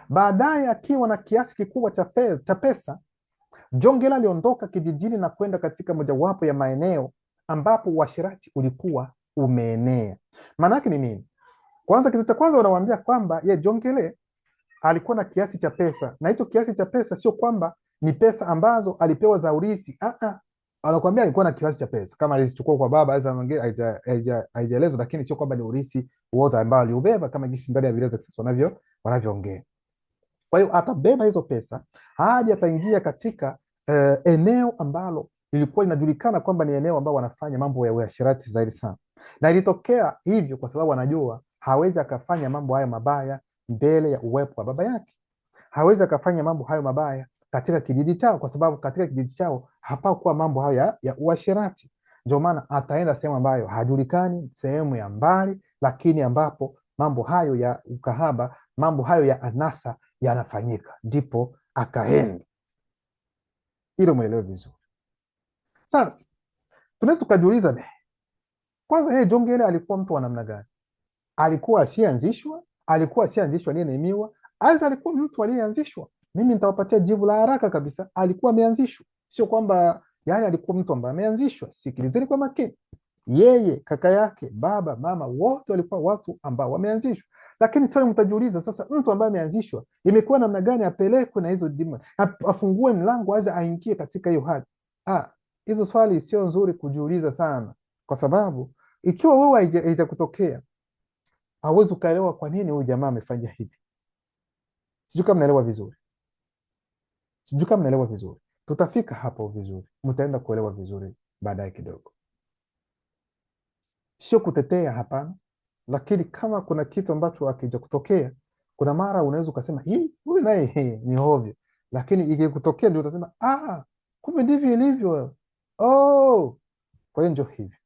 baadaye akiwa na kiasi kikubwa cha pesa, Jongela aliondoka kijijini na kwenda katika mojawapo ya maeneo ambapo uasherati ulikuwa umeenea. Maana yake ni nini? Kwanza, kitu cha kwanza wanawaambia kwamba Jongele alikuwa na kiasi cha pesa, na hicho kiasi cha pesa sio kwamba ni pesa ambazo alipewa za urithi. Anakuambia alikuwa na kiasi cha pesa kama alichukua kwa baba, haijaelezwa, lakini sio kwamba ni urithi wote ambao aliubeba kama jinsi ndani ya Biblia za kisasa wanavyoongea. Kwa hiyo atabeba hizo pesa hadi ataingia katika eneo ambalo lilikuwa linajulikana kwamba ni eneo ambao wanafanya mambo ya uasherati zaidi sana, na ilitokea hivyo kwa sababu anajua hawezi akafanya mambo hayo mabaya mbele ya uwepo wa baba yake. Hawezi akafanya mambo hayo mabaya katika kijiji chao, kwa sababu katika kijiji chao hapakuwa mambo hayo ya uasherati. Ndio maana ataenda sehemu ambayo hajulikani, sehemu ya mbali, lakini ambapo mambo hayo ya ukahaba, mambo hayo ya anasa yanafanyika, ndipo akaenda. Hilo mwelewe vizuri. Sasa tunaweza tukajiuliza, kwanza Jongele alikuwa mtu wa namna gani? Alikuwa asianzishwa? Alikuwa asianzishwa aliyenehemiwa? Aidha alikuwa mtu aliyeanzishwa? Mimi nitawapatia jibu la haraka kabisa. Alikuwa ameanzishwa, sio kwamba yani alikuwa mtu ambaye ameanzishwa. Sikilizeni kwa makini, yeye, kaka yake, baba, mama, wote walikuwa watu ambao wameanzishwa. Lakini swali mtajiuliza sasa, mtu ambaye ameanzishwa imekuwa namna gani apelekwe na hizo demon, afungue mlango aje aingie katika hiyo hali? Hizo swali sio nzuri kujiuliza sana, kwa sababu ikiwa wewe haijakutokea hauwezi ukaelewa kwa nini huyu jamaa amefanya hivi. Sijui kama naelewa vizuri, sijui kama naelewa vizuri. Tutafika hapo vizuri, mtaenda kuelewa vizuri baadaye kidogo. Sio kutetea, hapana, lakini kama kuna kitu ambacho hakija kutokea, kuna mara unaweza ukasema huyu naye ni hovyo, lakini ikikutokea ndio utasema kumbe ndivyo ilivyo. Kwa hiyo ndio hivyo.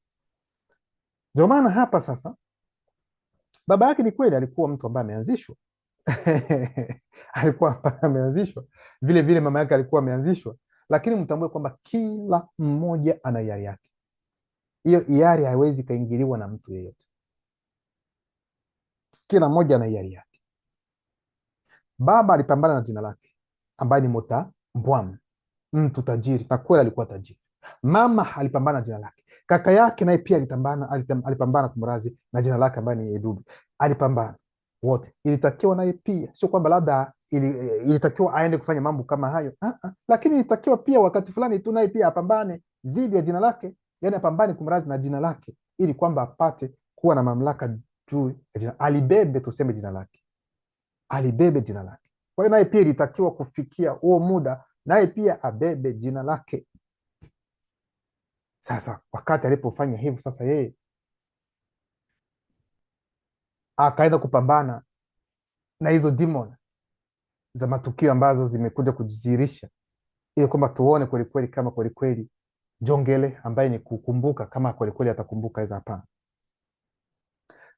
Ndio maana hapa sasa, baba yake ni kweli alikuwa mtu ambaye ameanzishwa alikuwa ameanzishwa vile vile, mama yake alikuwa ameanzishwa, lakini mtambue kwamba kila mmoja ana hiari yake. Hiyo hiari haiwezi kaingiliwa na mtu yeyote. Kila mmoja ana hiari yake. Baba alipambana na jina lake ambaye ni Mota Mbwam, mtu tajiri, na kweli alikuwa tajiri. Mama alipambana na jina lake. Kaka yake naye pia alipambana kumrazi na jina lake ambaye ni Edudu. Alipambana wote, ilitakiwa naye pia, sio kwamba labda ilitakiwa aende kufanya mambo kama hayo, lakini ilitakiwa pia wakati fulani tu naye pia apambane zidi ya jina lake, yani apambane kumrazi na jina lake, ili kwamba apate kuwa na mamlaka juu ya jina. Alibebe, tuseme jina lake, alibebe jina lake. Kwa hiyo naye pia ilitakiwa kufikia huo muda naye pia abebe jina lake. Sasa wakati alipofanya hivyo, sasa yeye akaenda kupambana na hizo demon za matukio ambazo zimekuja kujidhihirisha, ili kwamba tuone kwelikweli kama kwelikweli Jongele ambaye ni kukumbuka kama kwelikweli atakumbuka hizo. Hapana.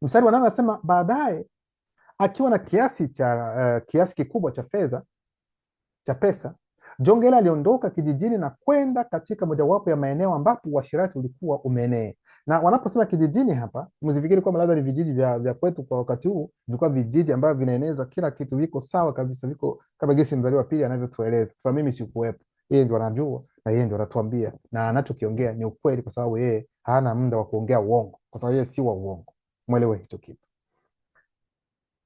Mstari wa 8 anasema, baadaye akiwa na kiasi kikubwa cha pesa, Jongele aliondoka kijijini na kwenda katika mojawapo ya maeneo ambapo uasherati ulikuwa umeenea. Na wanaposema kijijini hapa, msifikiri kwamba labda ni vijiji vya kwetu kwa wakati huu. Vilikuwa vijiji ambavyo vinaeneza kila kitu, viko sawa kabisa, viko kama gesi Mzaliwa Pili anavyotueleza. Sasa mimi sikuwepo, yeye ndio anajua na yeye ndio anatuambia, na anachokiongea ni ukweli, kwa sababu yeye hana muda wa kuongea uongo, kwa sababu yeye si wa uongo. Mwelewe hicho kitu.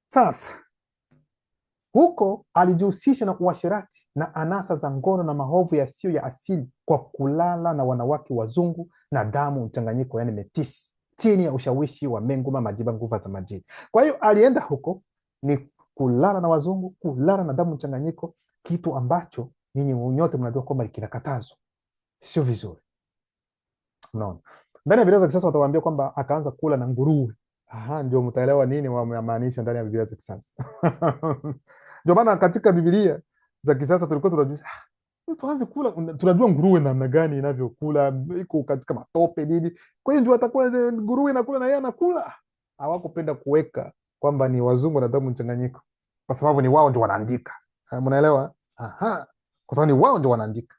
Sasa huko alijihusisha na uasherati na anasa za ngono na maovu yasiyo ya asili kwa kulala na wanawake wazungu na damu mchanganyiko, yani metisi, chini ya ushawishi wa Menguma Majiba Nguva za Majini. Kwa hiyo alienda huko ni kulala na wazungu, kulala na damu mchanganyiko, kitu ambacho nyinyi nyote mnajua kwamba kinakatazwa, sio vizuri. Unaona, ndani ya Biblia za kisasa watawaambia kwamba akaanza kula na nguruwe. Ndio mtaelewa nini wamaanisha ndani ya Biblia za kisasa. Ndio maana katika Biblia za kisasa tulikuwa tunajua mtu aanze kula, tunajua nguruwe namna gani inavyokula, iko katika matope nini. Kwa hiyo ndio atakuwa nguruwe inakula na yeye anakula. Hawakupenda kuweka kwamba ni wazungu na damu mchanganyiko, kwa sababu ni wao ndio wanaandika. Mnaelewa? Kwa sababu ni wao ndio wanaandika.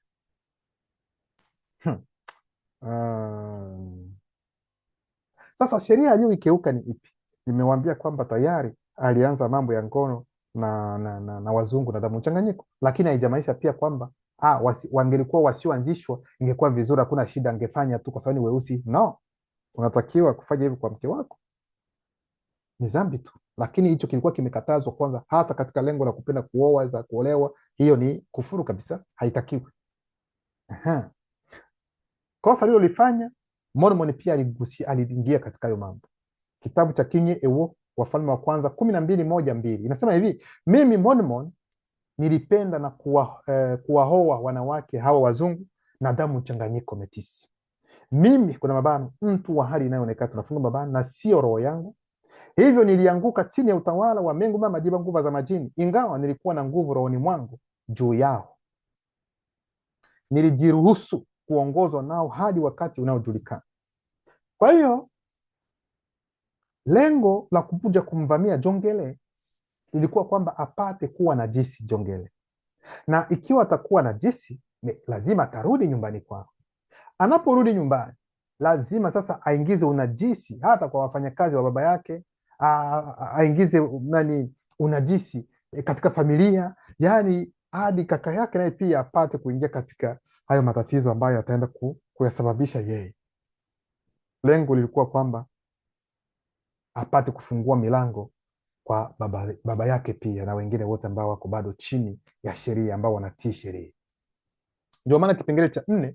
Sasa sheria aliyoikeuka ni ipi? Nimewambia kwamba tayari alianza mambo ya ngono na wazungu na damu mchanganyiko, lakini haijamaanisha pia kwamba wangelikuwa wasioanzishwa ingekuwa vizuri, hakuna shida, angefanya tu kwa sababu ni weusi. No, unatakiwa kufanya hivyo kwa mke wako, ni dhambi tu, lakini hicho kilikuwa kimekatazwa kwanza, hata katika lengo la kupenda kuoa za kuolewa. Hiyo ni kufuru kabisa, haitakiwi. Kosa alilolifanya Mormon pia aliingia katika hayo mambo. Kitabu cha Kinye Ewo, Wafalme wa Kwanza 12:1-2 inasema hivi, mimi Mormon nilipenda na kuwaoa wanawake hawa wazungu na damu mchanganyiko metisi. Mimi, kuna mabano, mtu wa hali inayoonekana, tunafunga mabano, na sio roho yangu. Hivyo nilianguka chini ya utawala wa Menguma Majiba Nguva za Majini, ingawa nilikuwa na nguvu rohoni mwangu juu yao. Nilijiruhusu kuongozwa nao hadi wakati unaojulikana. Kwa hiyo lengo la kuja kumvamia Jongele ilikuwa kwamba apate kuwa najisi Jongele, na ikiwa atakuwa najisi lazima atarudi nyumbani kwao. Anaporudi nyumbani lazima sasa aingize unajisi hata kwa wafanyakazi wa baba yake, aingize unajisi katika familia, yani hadi kaka yake naye pia apate kuingia katika hayo matatizo ambayo yataenda kuyasababisha yeye. Lengo lilikuwa kwamba apate kufungua milango kwa baba yake pia na wengine wote ambao wako bado chini ya sheria, ambao wanatii sheria. Ndio maana kipengele cha 4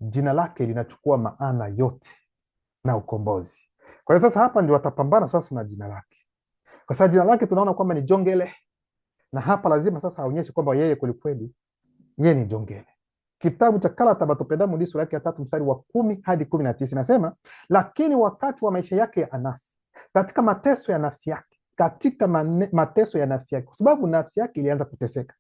jina lake linachukua maana yote na ukombozi. Kwa hiyo sasa hapa ndio watapambana sasa na jina lake, kwa sababu jina lake tunaona kwamba ni Jongele, na hapa lazima sasa aonyeshe kwamba yeye kwelikweli yeye ni Jongele. Kitabu cha Kalata Batopedamu ndi sura yake ya 3 mstari wa 10 hadi 19 nasema, lakini wakati wa maisha yake ya anasa, katika mateso ya nafsi yake, mateso ya nafsi yake, kwa sababu nafsi yake ilianza kuteseka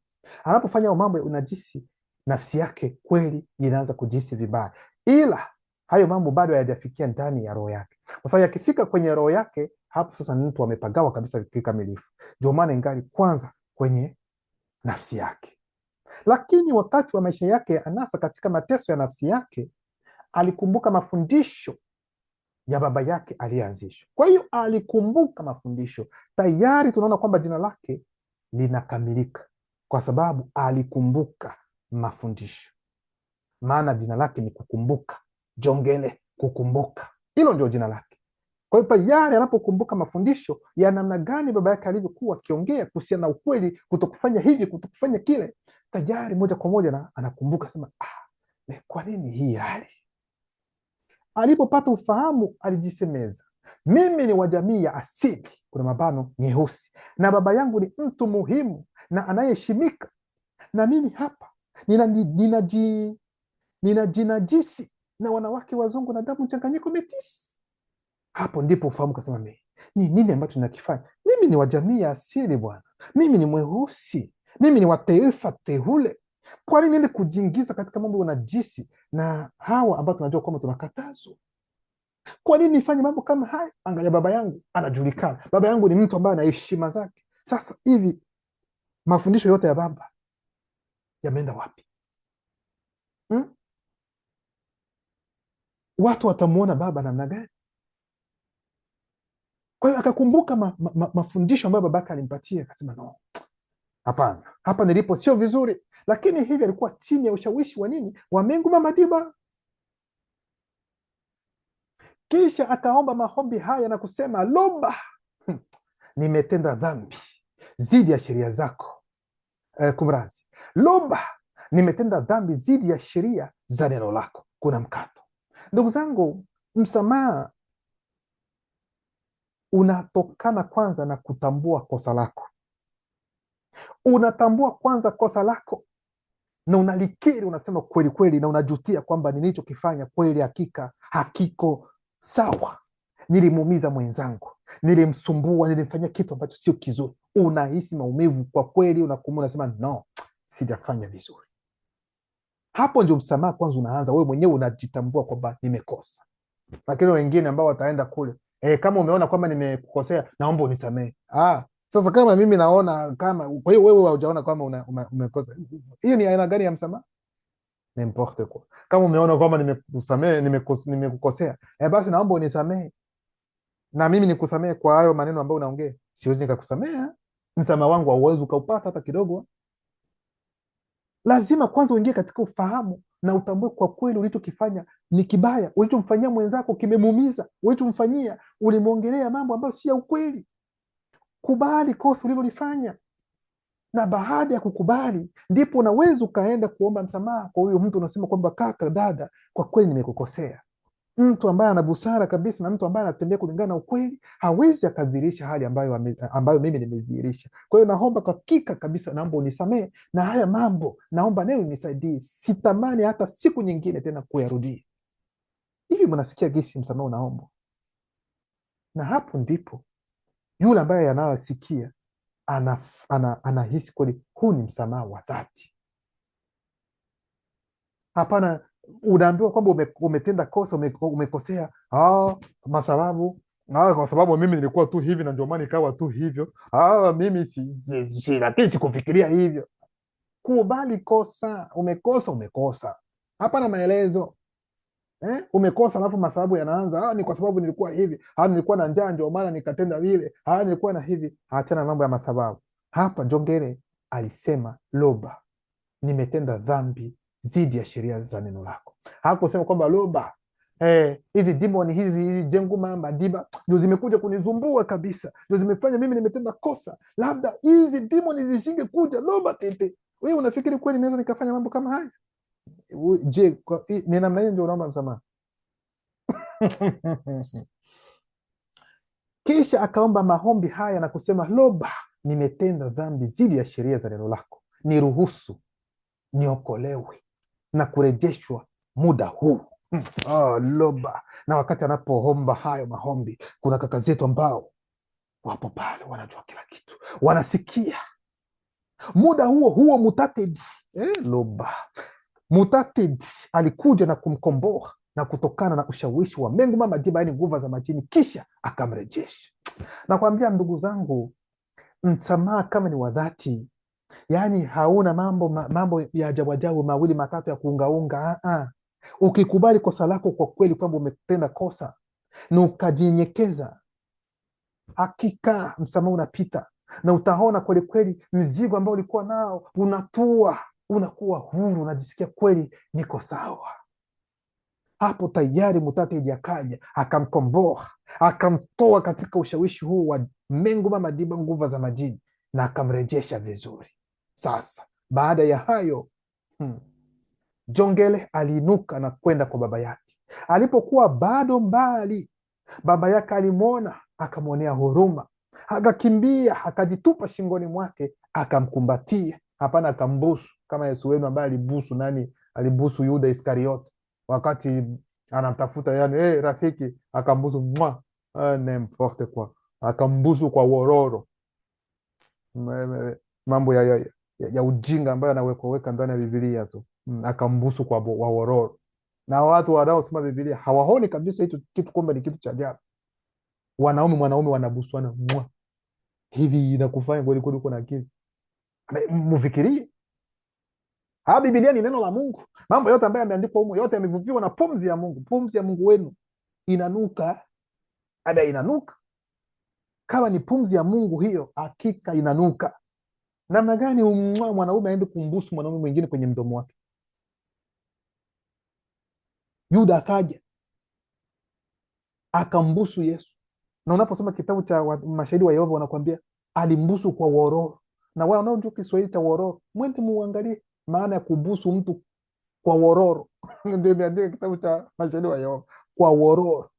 anapofanya mambo ya unajisi. Nafsi yake kweli inaanza kujisi vibaya, ila hayo mambo bado hayajafikia ndani ya roho yake. Kwa sababu yakifika kwenye roho yake, hapo sasa mtu amepagawa kabisa kikamilifu. Ndio maana ingali kwanza kwenye nafsi yake. Lakini wakati wa maisha yake ya anasa, katika mateso ya nafsi yake, alikumbuka mafundisho ya baba yake aliyeanzisha. Kwa hiyo alikumbuka mafundisho. Tayari tunaona kwamba jina lake linakamilika kwa sababu alikumbuka mafundisho. Maana jina lake ni kukumbuka, Jongele, kukumbuka. Hilo ndio jina lake. Kwa hiyo tayari anapokumbuka mafundisho ya namna gani baba yake alivyokuwa akiongea kuhusiana na ukweli, kutokufanya hivi, kutokufanya kile, tayari moja kwa moja na anakumbuka sema, kwa nini hii hali? Alipopata ufahamu, alijisemeza, mimi ni wa jamii ya asili, kuna mabano, nyeusi, na baba yangu ni mtu muhimu na anayeheshimika, na mimi hapa ninajinajisi na wanawake wazungu na damu mchanganyiko metisi. Hapo ndipo ufahamu kasema, ni nini ambacho ninakifanya? Mimi ni wa jamii ya asili bwana, mimi ni mweusi, mimi ni wa taifa teule. Kwa nini niende kujiingiza katika mambo ya unajisi na hawa ambao tunajua kwamba tunakatazwa? Kwa nini nifanye mambo kama haya? Angalia, baba yangu anajulikana, baba yangu ni mtu ambaye ana heshima zake. Sasa hivi mafundisho yote ya baba yameenda wapi? Watu watamuona baba namna gani? Kwa hiyo akakumbuka mafundisho ambayo babake alimpatia, akasema no, hapana, hapa nilipo sio vizuri. Lakini hivi alikuwa chini ya ushawishi wa nini? Wa Mengu Mama Diba. Kisha akaomba maombi haya na kusema, Loba, nimetenda dhambi zidi ya sheria zako. Kumrazi, Loba, nimetenda dhambi zidi ya sheria za neno lako. Kuna mkato. Ndugu zangu, msamaha unatokana kwanza na kutambua kosa lako. Unatambua kwanza kosa lako na unalikiri, unasema kweli kweli, na unajutia kwamba nilichokifanya kweli hakika hakiko sawa. Nilimuumiza mwenzangu, nilimsumbua, nilimfanyia kitu ambacho sio kizuri. Unahisi maumivu kwa kweli, unakumua, unasema no, sijafanya vizuri. Hapo ndio msamaha kwanza unaanza. Wewe mwenyewe unajitambua kwamba nimekosa. Lakini wengine ambao wataenda kule, kama umeona kwamba nimekukosea, naomba unisamehe. Sasa kama mimi naona kama, kwa hiyo wewe haujaona kwamba umekosa, hiyo ni aina gani ya msamaha? N'importe quoi. Kama umeona kwamba nimekukosea, basi naomba unisamehe na mimi nikusamehe kwa hayo maneno ambayo unaongea. Siwezi nikakusamea, msamaha wangu hauwezi ukaupata hata kidogo. Lazima kwanza uingie katika ufahamu na utambue kwa kweli ulichokifanya ni kibaya. Ulichomfanyia mwenzako kimemuumiza. Ulichomfanyia, ulimwongelea mambo ambayo si ya ukweli. Kubali kosa ulilolifanya, na baada ya kukubali ndipo unaweza ukaenda kuomba msamaha kwa huyo mtu. Unasema kwamba kaka, dada, kwa kweli nimekukosea. Mtu ambaye ana busara kabisa na mtu ambaye anatembea kulingana na ukweli hawezi akadhihirisha hali ambayo mimi nimezihirisha. Kwa hiyo naomba kwa hakika kabisa, naomba unisamehe na haya mambo, naomba neno nisaidie, sitamani hata siku nyingine tena kuyarudia. Hivi mnasikia gisi msamaha unaomba? Na hapo ndipo yule ambaye anayosikia anahisi kweli huu ni msamaha wa dhati. Hapana, unaambiwa kwamba umetenda kosa, umekosea, kwa sababu mimi nilikuwa tu hivi na ndio maana ikawa tu hivyo. Mimi lakini sikufikiria hivyo. Kubali kosa, umekosa. Hapana maelezo. Umekosa alafu masababu yanaanza, ni kwa sababu nilikuwa hivi, nilikuwa na njaa ndio maana nikatenda vile, nilikuwa na hivi. Achana mambo ya masababu. Hapa Jongele alisema Loba, nimetenda dhambi dhidi ya sheria za neno lako. Hakusema kwamba Loba, hizi demoni hizi Jenguma Madiba ndio zimekuja kunizumbua kabisa, ndio zimefanya mimi nimetenda kosa, labda hizi demoni zisingekuja. Loba tete, wewe unafikiri kweli naweza nikafanya mambo kama haya? Je, ni namna hiyo ndio unaomba msamaha? Kisha akaomba maombi haya na kusema, Loba, nimetenda dhambi dhidi ya sheria za neno lako, niruhusu niokolewe na kurejeshwa muda huu. Loba. Na wakati anapoomba hayo maombi, kuna kaka zetu ambao wapo pale, wanajua kila kitu, wanasikia. Muda huo huo Mutatedi, Loba, Mutatedi alikuja na kumkomboa na kutokana na ushawishi wa Menguma Madiba, yaani nguvu za majini, kisha akamrejesha. Nakwambia ndugu zangu, msamaha kama ni wa dhati, yaani hauna mambo ya ajabu ajabu mawili matatu ya kuungaunga. Ukikubali kosa lako kwa kweli kwamba umetenda kosa na ukajinyenyekeza, hakika msamaha unapita na utaona kweli kweli mzigo ambao ulikuwa nao unatua, unakuwa huru, unajisikia kweli niko sawa. Hapo tayari Mutatedi akaja akamkomboa, akamtoa katika ushawishi huu wa Menguma Madiba, nguvu za majini, na akamrejesha vizuri. Sasa baada ya hayo Jongele aliinuka na kwenda kwa baba yake. Alipokuwa bado mbali, baba yake alimwona, akamwonea huruma, akakimbia akajitupa shingoni mwake, akamkumbatia. Hapana akambusu kama Yesu wenu ambaye alibusu nani? Alibusu Yuda Iskariote wakati anamtafuta, yani rafiki, akambusu mwa n'importe quoi, akambusu kwa wororo. Mambo ya ujinga ambayo anawekaweka ndani ya Biblia tu. Akambusu kwa wororo. Na watu wanaosoma Biblia hawaoni kabisa hicho kitu kwamba ni kitu cha ajabu. Mwanaume wanabusuana mwa hivi, inakufanya kweli kweli uko na akili? Mfikirie, Biblia ni neno la Mungu. Mambo yote ambayo yameandikwa humo yote yamevuviwa na pumzi ya Mungu. Pumzi ya Mungu wenu inanuka, inanuka. Kama ni pumzi ya Mungu hiyo, hakika inanuka. Namna gani mwanaume aende kumbusu mwanaume mwingine kwenye mdomo wake? Yuda akaja akambusu Yesu, na unaposoma kitabu cha Mashahidi wa Yehova wanakuambia alimbusu kwa wororo. Na wao wanaojua Kiswahili cha wororo, mwende muangalie maana ya kubusu mtu kwa wororo. Ndio imeandika kitabu cha Mashahidi wa Yehova, kwa wororo.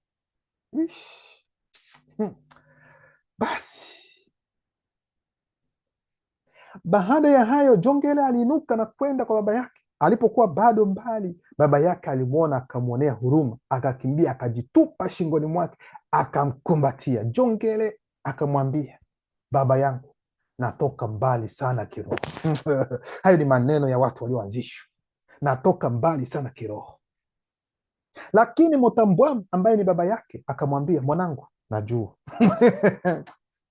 Basi baada ya hayo Jongele aliinuka na kwenda kwa baba yake. Alipokuwa bado mbali, baba yake alimwona, akamwonea huruma, akakimbia akajitupa shingoni mwake, akamkumbatia. Jongele akamwambia, baba yangu, natoka mbali sana kiroho. Hayo ni maneno ya watu walioanzishwa, natoka mbali sana kiroho. Lakini Motambwa ambaye ni baba yake akamwambia, mwanangu, najua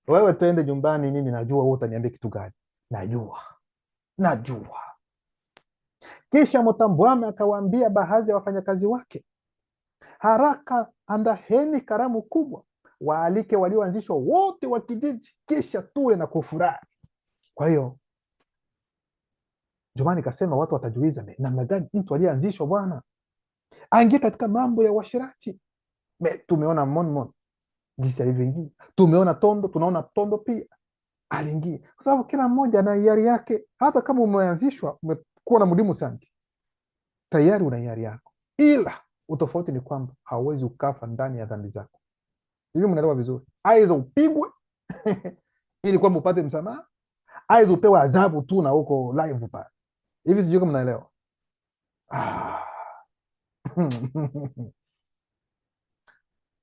wewe twende nyumbani, mimi najua wewe utaniambia kitu gani. Najua. Kisha Motambwame akawaambia baadhi ya wafanyakazi wake, haraka andaheni karamu kubwa, waalike walioanzishwa wote wa kijiji, kisha tule na kufurahi. Kwa hiyo Jumani kasema watu watajuiza, namna gani mtu aliyeanzishwa bwana aingie katika mambo ya uasherati? Tumeona Monmon jinsi alivyoingia, tumeona Tondo, tunaona Tondo pia aliingia, kwa sababu kila mmoja na hiari yake. Hata kama umeanzishwa, umekuwa na mudimu sana, tayari una hiari yako, ila utofauti ni kwamba hauwezi ukafa ndani ya dhambi zako. Hivi mnaelewa vizuri? Aiza upigwe ili kwamba upate msamaha, aiza upewe adhabu tu na huko live pale. Hivi sijui kama mnaelewa.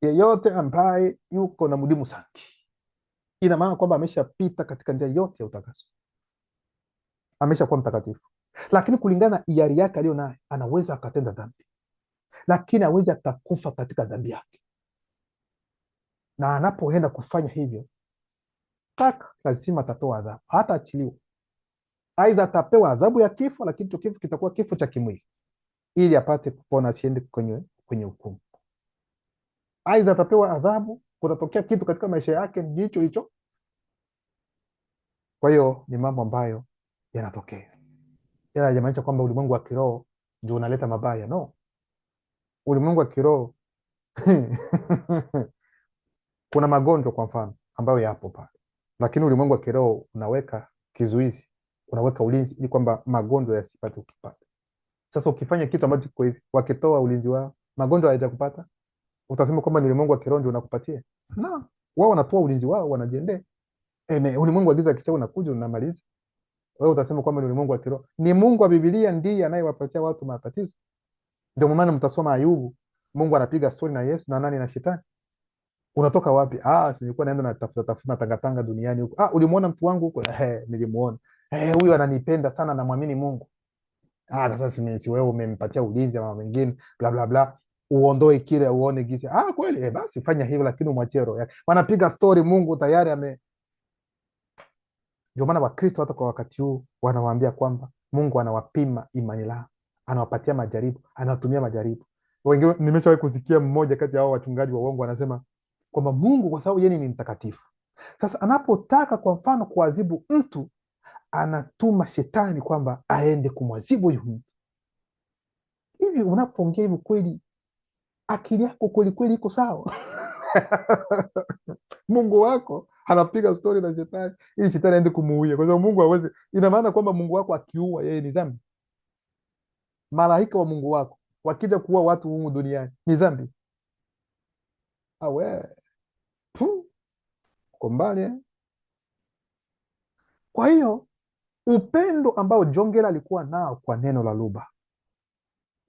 Yeyote ambaye yuko na mudimu sanki, ina maana kwamba ameshapita katika njia yote ya utakaso, ameshakuwa mtakatifu. Lakini kulingana na hiari yake aliyo naye, anaweza akatenda dhambi, lakini awezi akakufa katika dhambi yake. Na anapoenda kufanya hivyo, lazima atapewa adhabu, hata achiliwa. Aidha atapewa adhabu ya kifo, lakini kifo kitakuwa kifo cha kimwili, ili apate kupona, asiende kwenye hukumu. Aidha atapewa adhabu, kutatokea kitu katika maisha yake hicho hicho. Kwa hiyo ni mambo ambayo yanatokea. Ila haijamaanisha kwamba ulimwengu wa kiroho ndio unaleta mabaya, no. Ulimwengu wa kiroho kuna magonjwa kwa mfano ambayo yapo pale, lakini ulimwengu wa kiroho unaweka kizuizi, unaweka ulinzi ili kwamba magonjwa yasipate ukipata. Sasa ukifanya kitu ambacho kiko hivi, wakitoa ulinzi wao, magonjwa hayajakupata, utasema kwamba ni ulimwengu wa kiroho ndio unakupatia? Na wao wanatoa ulinzi wao, wanajiendea. Ulimwengu wa giza kichao unakuja unamaliza, wewe utasema kwamba ni ulimwengu wa kiroho? Ni Mungu wa Biblia ndiye anayewapatia watu matatizo. Ndio maana mtasoma Ayubu, Mungu anapiga stori na Yesu na nani? Na shetani. Unatoka wapi? Nilikuwa naenda natafuta tangatanga duniani huko. Ulimuona mtu wangu huko? Nilimuona. Huyu ananipenda sana, namwamini Mungu. Sasa si wewe umempatia ulinzi ama wengine bla bla bla, uondoe kile uone gisi. Kweli, basi fanya hivyo, lakini umwachie roho yake. Wanapiga stori, Mungu tayari ame. Ndio maana Wakristo hata kwa wakati huu wanawaambia kwamba Mungu anawapima imani lao, anawapatia majaribu, anawatumia majaribu. Wengine nimeshawahi kusikia mmoja kati ya hao wachungaji wa uongo anasema kwamba Mungu kwa sababu yeye ni mtakatifu, sasa anapotaka kwa mfano kuadhibu mtu anatuma shetani kwamba aende kumwadhibu huyu mtu. Hivi unapoongea hivi kweli akili yako kweli kweli iko sawa? Mungu wako anapiga stori na shetani ili shetani aende kumuuia, kwa sababu Mungu hawezi. Ina maana kwamba Mungu wako akiua yeye ni dhambi? Malaika wa Mungu wako wakija kuua watu humu duniani ni dhambi? Awe uko mbali. Kwa hiyo upendo ambao Jongera alikuwa nao kwa neno la Luba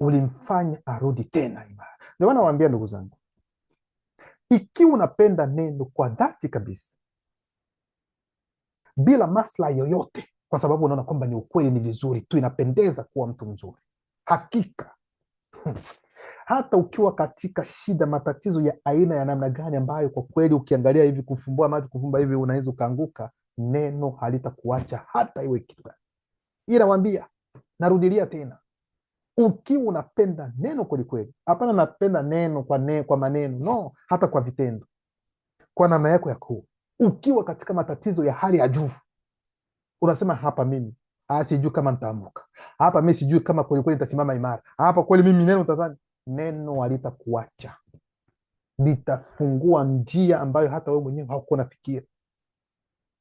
ulimfanya arudi tena imara. Ndio maana nawaambia ndugu zangu, ikiwa unapenda neno kwa dhati kabisa bila maslahi yoyote, kwa sababu unaona kwamba ni ukweli, ni vizuri tu, inapendeza kuwa mtu mzuri, hakika hata ukiwa katika shida, matatizo ya aina ya namna gani, ambayo kwa kweli ukiangalia hivi, kufumbua macho, kufumba hivi, unaweza ukaanguka, neno halitakuacha hata iwe kitu gani. Ila nawaambia, narudilia tena, ukiwa unapenda neno kwelikweli, hapana napenda neno kwa maneno, no, hata kwa vitendo, kwa namna yako ya kuu, ukiwa katika matatizo ya hali ya juu, unasema hapa mimi sijui kama nitaamuka hapa, mimi sijui kama kwelikweli nitasimama imara hapa, kweli mimi neno tazani, neno halitakuacha, litafungua njia ambayo hata wewe mwenyewe haukuwa unafikiri.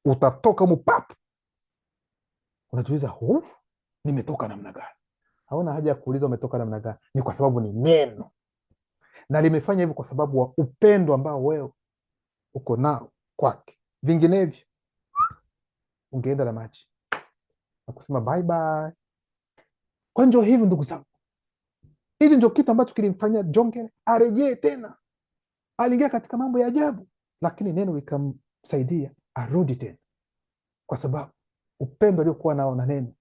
Utatoka mpap, unajiuliza nimetoka namna gani? Hauna haja ya kuuliza umetoka namna gani, ni kwa sababu ni neno, na limefanya hivyo kwa sababu wa upendo ambao wewe uko nao kwake. Vinginevyo ungeenda na maji na kusema bye bye. Kwa ndio hivi ndugu zangu, hili ndio kitu ambacho kilimfanya Jongera arejee tena. Aliingia katika mambo ya ajabu, lakini neno likamsaidia arudi tena, kwa sababu upendo aliokuwa nao na neno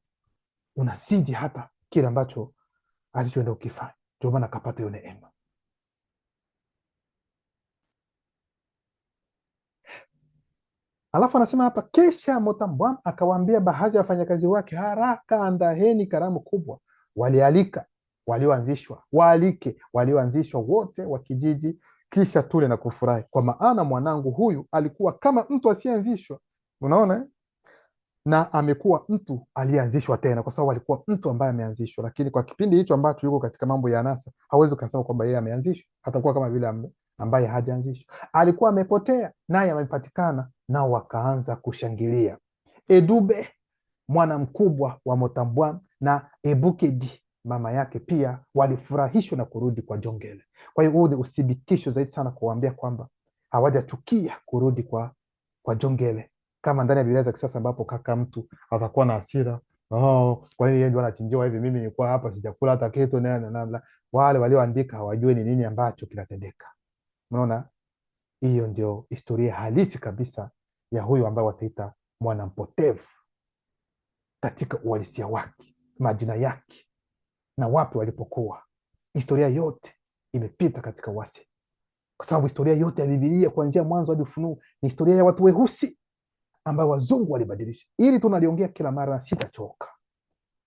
unazidi hata kile ambacho alichoenda ukifanya. Ndio maana akapata hiyo neema. Alafu anasema hapa, kesha Motambwam akawaambia baadhi ya wafanyakazi wake, haraka andaheni karamu kubwa, walialika walioanzishwa, waalike walioanzishwa wote wa kijiji, kisha tule na kufurahi, kwa maana mwanangu huyu alikuwa kama mtu asiyeanzishwa. Unaona, na amekuwa mtu aliyeanzishwa tena, kwa sababu alikuwa mtu ambaye ameanzishwa. Lakini kwa kipindi hicho ambacho yuko katika mambo ya anasa, hawezi kusema kwamba yeye ameanzishwa, hatakuwa kama vile ambaye hajaanzishwa. Alikuwa amepotea naye amepatikana, nao wakaanza kushangilia. Edube mwana mkubwa wa Motambwam na Ebukedi mama yake pia walifurahishwa na kurudi kwa Jongera. Kwa hiyo huu ni uthibitisho zaidi sana kuwaambia kwamba hawajachukia kurudi kwa Jongera, kama ndani ya Biblia za kisasa ambapo kaka mtu atakuwa na hasira, kwa hiyo yeye ndio anachinjiwa hivi, mimi nilikuwa hapa sijakula hata kitu na wale walioandika hawajui ni nini ambacho kinatendeka. Unaona, hiyo ndio historia halisi kabisa ya huyu ambaye wataita mwana mpotevu katika uhalisia wake, majina yake na wapi walipokuwa. Historia yote imepita katika uasi, kwa sababu historia yote ya Biblia kuanzia mwanzo hadi Ufunuo ni historia ya watu weusi ambao wazungu walibadilisha. Ili tunaliongea kila mara na sitachoka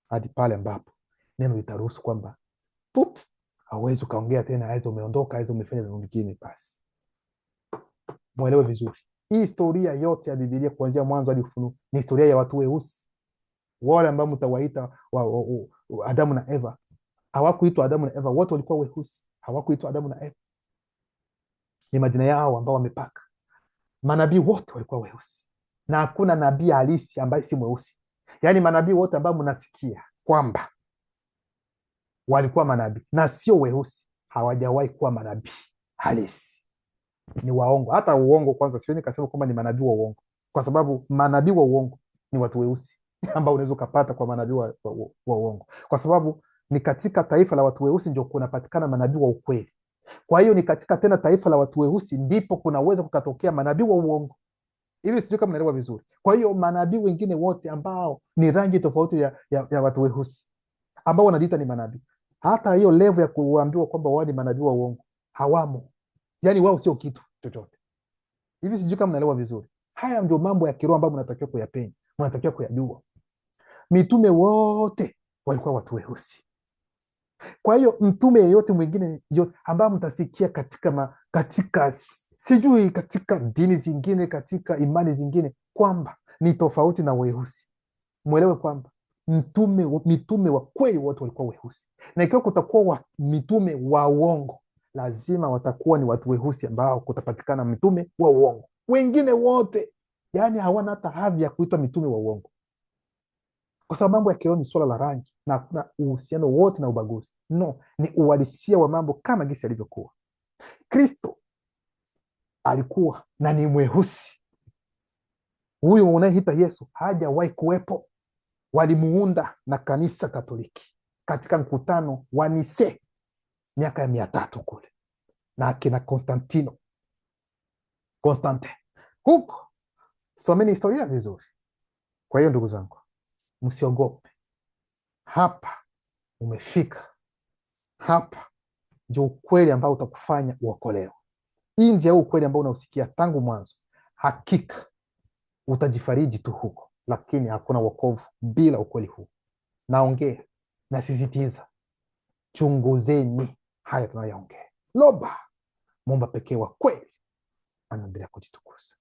hadi pale ambapo neno litaruhusu kwamba hauwezi ukaongea tena, aweza umeondoka, aweza umefanya vitu vingine. Basi mwelewe vizuri, hii historia yote ya Biblia kuanzia mwanzo hadi Ufunuo ni historia ya watu weusi Wale ambao mtawaita Adamu na Eva hawakuitwa Adamu na Eva, wote walikuwa weusi, hawakuitwa Adamu na Eva, ni majina yao ambao wamepaka. Manabii wote walikuwa weusi, na hakuna nabii halisi ambaye si mweusi. Yaani manabii wote ambao mnasikia kwamba walikuwa manabii na sio weusi, hawajawahi kuwa manabii halisi, ni waongo. Hata uongo kwanza, siwezi nikasema kwamba ni manabii wa uongo, kwa sababu manabii wa uongo ni watu weusi ambao unaweza ukapata kwa manabii wa uongo, kwa sababu ni katika taifa la watu weusi ndio kunapatikana manabii wa ukweli. Kwa hiyo ni katika tena taifa la watu weusi ndipo kunaweza kukatokea manabii wa uongo. Hivi sijui kama naelewa vizuri. Kwa hiyo manabii wengine wote ambao ni rangi tofauti ya watu weusi ambao wanajiita ni manabii, hata hiyo level ya kuambiwa kwamba wao ni manabii wa uongo hawamo, yaani wao sio kitu chochote. Hivi sijui kama naelewa vizuri. Haya ndio mambo ya kiroho ambayo mnatakiwa kuyapenya, mnatakiwa kuyajua. Mitume wote walikuwa watu weusi. Kwa hiyo mtume yeyote mwingine ambayo mtasikia katika sijui katika dini zingine, katika imani zingine kwamba ni tofauti na weusi, mwelewe kwamba mitume wa kweli wote walikuwa weusi, na ikiwa kutakuwa mitume wa uongo, lazima watakuwa ni watu weusi ambao kutapatikana mitume wa uongo. Wengine wote yani hawana hata hadhi ya kuitwa mitume wa uongo, kwa sababu mambo ya kiroho ni swala la rangi na hakuna uhusiano wote na ubaguzi. No, ni uhalisia wa mambo kama jinsi alivyokuwa. Kristo alikuwa na ni mweusi. Huyu unayeita Yesu hajawahi kuwepo. Walimuunda na kanisa Katoliki katika mkutano wa Nisea miaka ya 300 kule na akina Konstantine huko. Someni historia vizuri. Kwa hiyo ndugu zangu, msiogope. Hapa umefika, hapa ndio ukweli ambao utakufanya uokolewa. Nje ya ukweli ambao unausikia tangu mwanzo, hakika utajifariji tu huko, lakini hakuna wokovu bila ukweli huu. Naongea, nasisitiza, chunguzeni haya tunayoongea. Loba Muumba pekee wa kweli anaendelea kujitukuza.